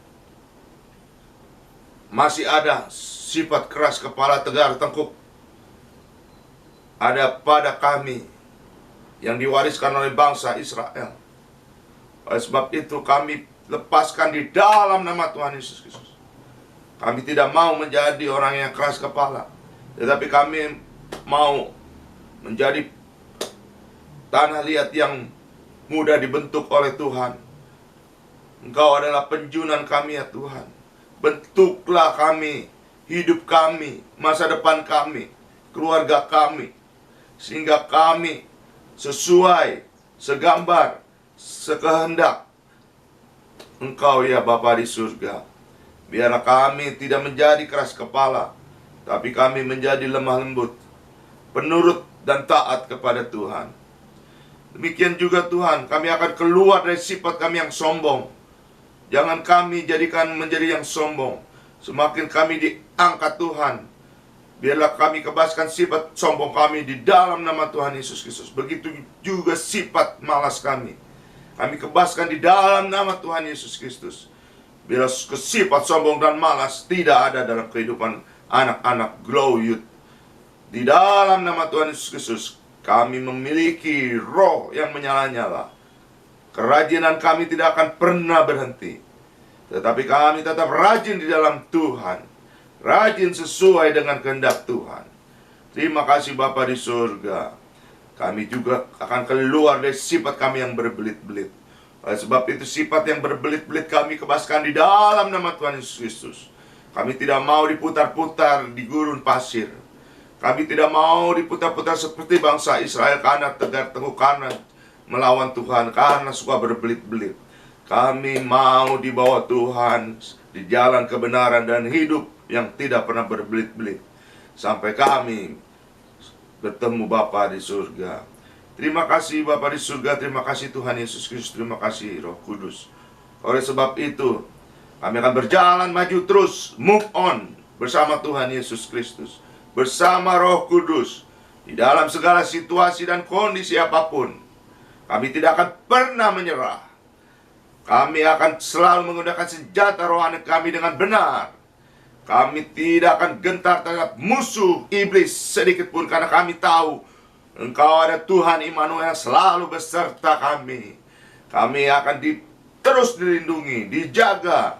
masih ada sifat keras kepala, tegar tengkuk ada pada kami yang diwariskan oleh bangsa Israel. Oleh sebab itu kami lepaskan di dalam nama Tuhan Yesus Kristus. Kami tidak mau menjadi orang yang keras kepala, tetapi kami mau menjadi tanah liat yang mudah dibentuk oleh Tuhan. Engkau adalah penjunan kami ya Tuhan. Bentuklah kami, hidup kami, masa depan kami, keluarga kami, sehingga kami sesuai, segambar, sekehendak Engkau ya Bapa di surga. Biarlah kami tidak menjadi keras kepala, tapi kami menjadi lemah lembut, penurut dan taat kepada Tuhan. Demikian juga Tuhan, kami akan keluar dari sifat kami yang sombong. Jangan kami jadikan menjadi yang sombong. Semakin kami diangkat Tuhan, biarlah kami kebaskan sifat sombong kami di dalam nama Tuhan Yesus Kristus. Begitu juga sifat malas kami. Kami kebaskan di dalam nama Tuhan Yesus Kristus. Biar sifat sombong dan malas tidak ada dalam kehidupan anak-anak Glow Youth. Di dalam nama Tuhan Yesus Kristus, kami memiliki roh yang menyala-nyala. Kerajinan kami tidak akan pernah berhenti, tetapi kami tetap rajin di dalam Tuhan, rajin sesuai dengan kehendak Tuhan. Terima kasih Bapa di surga. Kami juga akan keluar dari sifat kami yang berbelit-belit. Oleh sebab itu sifat yang berbelit-belit kami kebaskan di dalam nama Tuhan Yesus Kristus. Kami tidak mau diputar-putar di gurun pasir. Kami tidak mau diputar-putar seperti bangsa Israel karena tegar tengkuk, karena melawan Tuhan, karena suka berbelit-belit. Kami mau dibawa Tuhan di jalan kebenaran dan hidup yang tidak pernah berbelit-belit, sampai kami bertemu Bapa di surga. Terima kasih Bapa di surga, terima kasih Tuhan Yesus Kristus, terima kasih Roh Kudus. Oleh sebab itu, kami akan berjalan maju terus, move on bersama Tuhan Yesus Kristus, bersama Roh Kudus, di dalam segala situasi dan kondisi apapun. Kami tidak akan pernah menyerah. Kami akan selalu menggunakan senjata rohani kami dengan benar. Kami tidak akan gentar terhadap musuh iblis sedikit pun, karena kami tahu Engkau ada Tuhan Immanuel selalu beserta kami. Kami akan terus dilindungi, dijaga.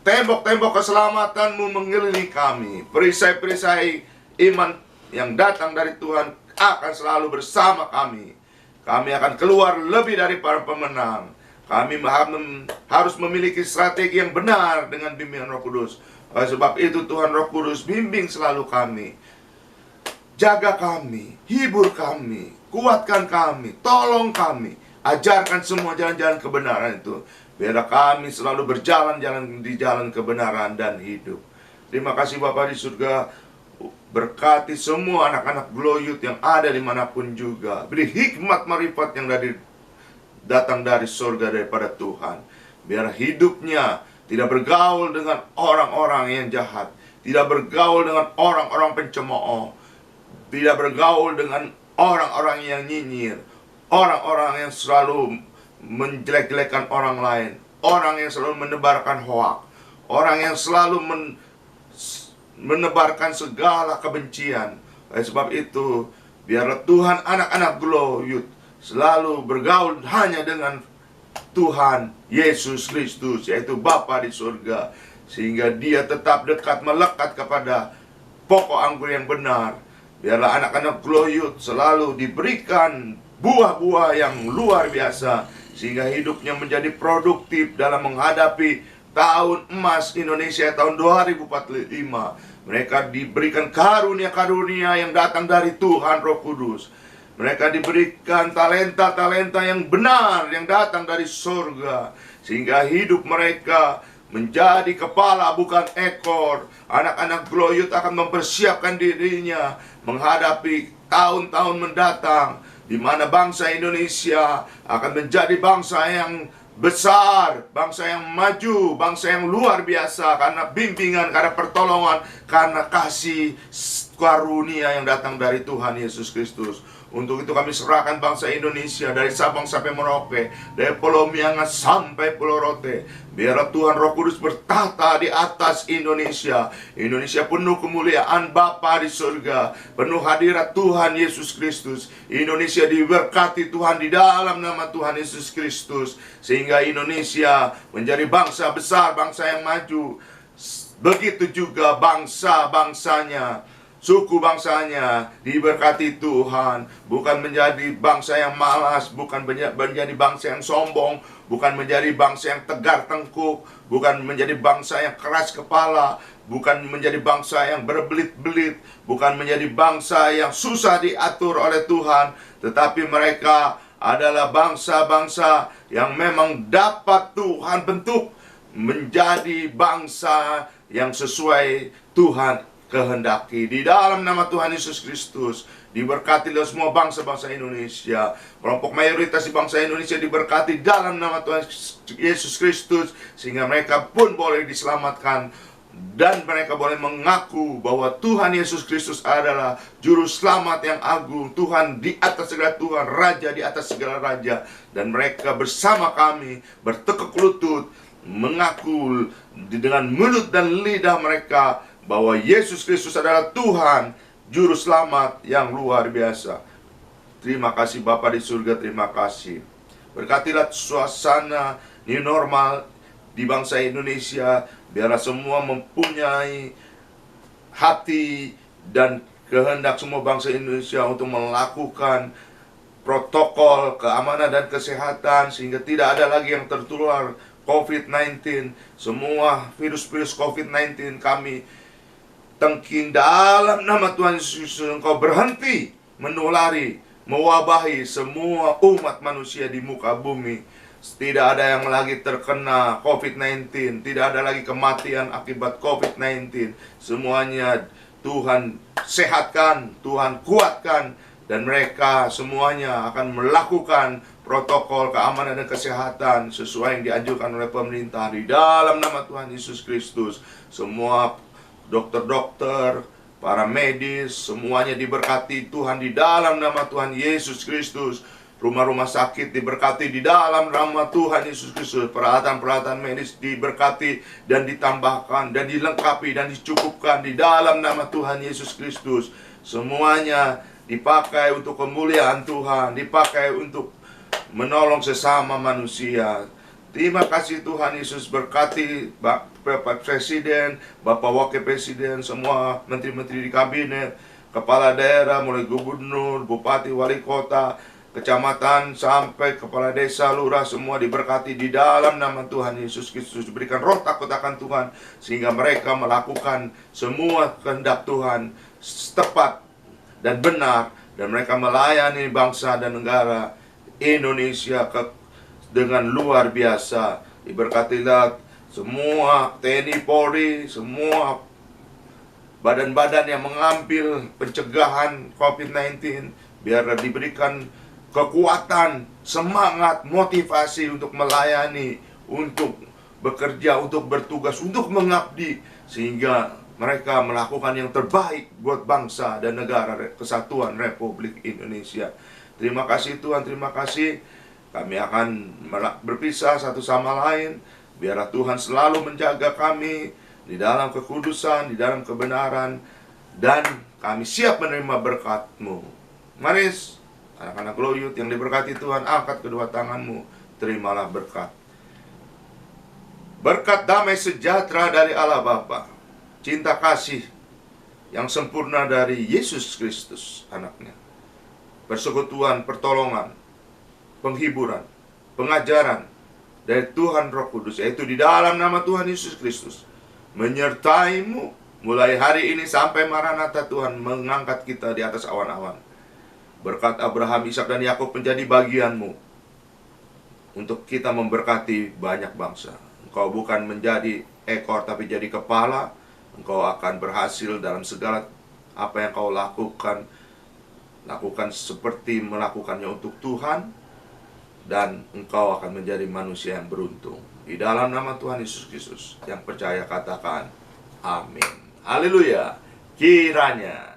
Tembok-tembok keselamatanmu mengelilingi kami. Perisai-perisai iman yang datang dari Tuhan akan selalu bersama kami. Kami akan keluar lebih dari para pemenang. Kami harus memiliki strategi yang benar dengan bimbingan Roh Kudus. Oleh sebab itu Tuhan Roh Kudus bimbing selalu kami. Jaga kami, hibur kami, kuatkan kami, tolong kami. Ajarkan semua jalan-jalan kebenaran itu. Biarlah kami selalu berjalan di jalan kebenaran dan hidup. Terima kasih Bapa di surga. Berkati semua anak-anak Glow Youth yang ada dimanapun juga. Beri hikmat marifat yang datang dari surga daripada Tuhan. Biar hidupnya tidak bergaul dengan orang-orang yang jahat, tidak bergaul dengan orang-orang pencemooh, tidak bergaul dengan orang-orang yang nyinyir, orang-orang yang selalu menjelek-jelekan orang lain, orang yang selalu menebarkan hoak, orang yang selalu menebarkan segala kebencian. Oleh sebab itu, biarlah Tuhan anak-anak Glow Youth selalu bergaul hanya dengan Tuhan Yesus Kristus, yaitu Bapa di surga, sehingga dia tetap dekat melekat kepada pokok anggur yang benar. Biarlah anak-anak Glow Youth selalu diberikan buah-buah yang luar biasa, sehingga hidupnya menjadi produktif dalam menghadapi tahun emas Indonesia tahun 2045. Mereka diberikan karunia-karunia yang datang dari Tuhan Roh Kudus. Mereka diberikan talenta-talenta yang benar yang datang dari surga, sehingga hidup mereka menjadi kepala bukan ekor. Anak-anak Glow Youth akan mempersiapkan dirinya menghadapi tahun-tahun mendatang, di mana bangsa Indonesia akan menjadi bangsa yang besar, bangsa yang maju, bangsa yang luar biasa, karena bimbingan, karena pertolongan, karena kasih karunia yang datang dari Tuhan Yesus Kristus. Untuk itu kami serahkan bangsa Indonesia dari Sabang sampai Merauke, dari Pulau Miangas sampai Pulau Rote. Biarlah Tuhan Roh Kudus bertahta di atas Indonesia. Indonesia penuh kemuliaan Bapa di surga, penuh hadirat Tuhan Yesus Kristus. Indonesia diberkati Tuhan di dalam nama Tuhan Yesus Kristus, sehingga Indonesia menjadi bangsa besar, bangsa yang maju. Begitu juga bangsa-bangsanya, suku bangsanya diberkati Tuhan. Bukan menjadi bangsa yang malas, bukan menjadi bangsa yang sombong, bukan menjadi bangsa yang tegar tengkuk, bukan menjadi bangsa yang keras kepala, bukan menjadi bangsa yang berbelit-belit, bukan menjadi bangsa yang susah diatur oleh Tuhan. Tetapi mereka adalah bangsa-bangsa yang memang dapat Tuhan bentuk menjadi bangsa yang sesuai Tuhan kehendaki. Di dalam nama Tuhan Yesus Kristus, diberkatilah semua bangsa-bangsa Indonesia. Kelompok mayoritas di bangsa Indonesia diberkati dalam nama Tuhan Yesus Kristus, sehingga mereka pun boleh diselamatkan dan mereka boleh mengaku bahwa Tuhan Yesus Kristus adalah juru selamat yang agung, Tuhan di atas segala Tuhan, Raja di atas segala raja. Dan mereka bersama kami bertekuk lutut mengaku dengan mulut dan lidah mereka bahwa Yesus Kristus adalah Tuhan, Juru Selamat yang luar biasa. Terima kasih Bapa di surga, terima kasih. Berkatilah suasana new normal di bangsa Indonesia. Biarlah semua mempunyai hati dan kehendak semua bangsa Indonesia untuk melakukan protokol keamanan dan kesehatan, sehingga tidak ada lagi yang tertular COVID-19. Semua virus-virus COVID-19 kami tengking dalam nama Tuhan Yesus. Engkau berhenti menulari, mewabahi semua umat manusia di muka bumi. Tidak ada yang lagi terkena COVID-19, tidak ada lagi kematian akibat COVID-19. Semuanya Tuhan sehatkan, Tuhan kuatkan, dan mereka semuanya akan melakukan protokol keamanan dan kesehatan sesuai yang dianjurkan oleh pemerintah. Di dalam nama Tuhan Yesus Kristus, semua dokter-dokter, para medis, semuanya diberkati Tuhan di dalam nama Tuhan Yesus Kristus. Rumah-rumah sakit diberkati di dalam nama Tuhan Yesus Kristus. Peralatan-peralatan medis diberkati dan ditambahkan dan dilengkapi dan dicukupkan di dalam nama Tuhan Yesus Kristus. Semuanya dipakai untuk kemuliaan Tuhan, dipakai untuk menolong sesama manusia. Terima kasih Tuhan Yesus, berkati Bapak Presiden, Bapak Wakil Presiden, semua menteri-menteri di kabinet, kepala daerah, mulai gubernur, bupati, wali kota, kecamatan, sampai kepala desa, lurah, semua diberkati di dalam nama Tuhan Yesus Kristus. Diberikan roh takut akan Tuhan, sehingga mereka melakukan semua kehendak Tuhan tepat dan benar, dan mereka melayani bangsa dan negara Indonesia dengan luar biasa. Diberkatilah semua TNI Polri, semua badan-badan yang mengambil pencegahan COVID-19, biar diberikan kekuatan, semangat, motivasi untuk melayani, untuk bekerja, untuk bertugas, untuk mengabdi, sehingga mereka melakukan yang terbaik buat bangsa dan negara kesatuan Republik Indonesia. Terima kasih Tuhan, terima kasih. Kami akan berpisah satu sama lain. Biarlah Tuhan selalu menjaga kami di dalam kekudusan, di dalam kebenaran, dan kami siap menerima berkat-Mu. Mari anak-anak Glow Youth yang diberkati Tuhan, angkat kedua tanganmu, terimalah berkat. Berkat damai sejahtera dari Allah Bapa, cinta kasih yang sempurna dari Yesus Kristus anaknya, persekutuan, pertolongan, penghiburan, pengajaran dari Tuhan Roh Kudus, yaitu di dalam nama Tuhan Yesus Kristus, menyertaimu mulai hari ini sampai Maranatha. Tuhan mengangkat kita di atas awan-awan. Berkat Abraham, Ishak, dan Yakub menjadi bagianmu untuk kita memberkati banyak bangsa. Engkau bukan menjadi ekor tapi jadi kepala. Engkau akan berhasil dalam segala apa yang kau lakukan. Lakukan seperti melakukannya untuk Tuhan, dan engkau akan menjadi manusia yang beruntung. Di dalam nama Tuhan Yesus Kristus, yang percaya katakan amin. Haleluya. Kiranya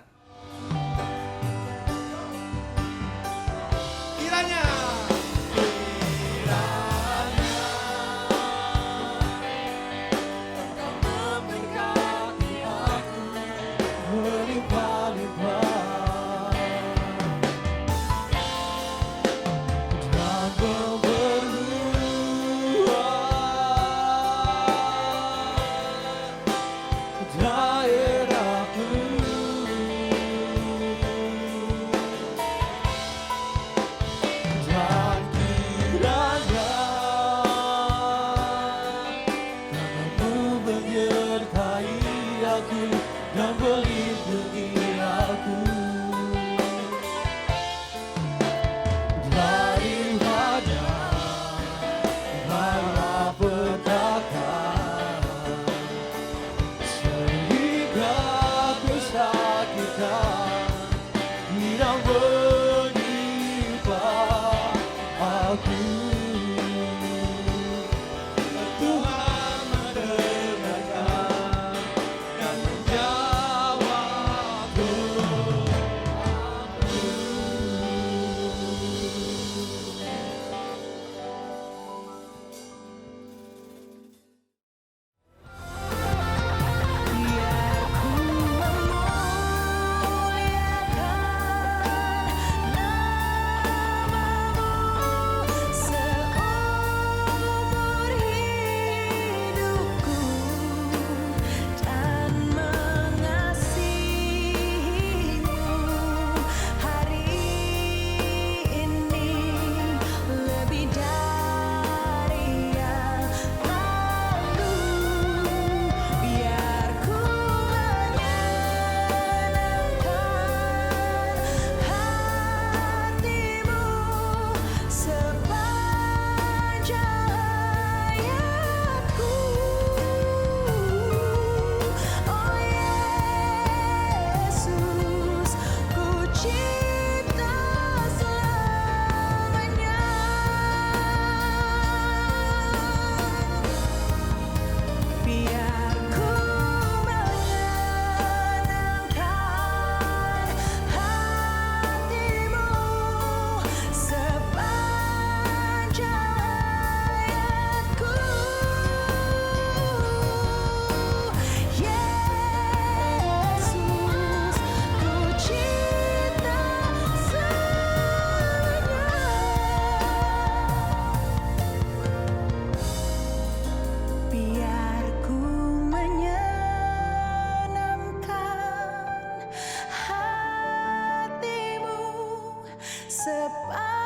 sepanjang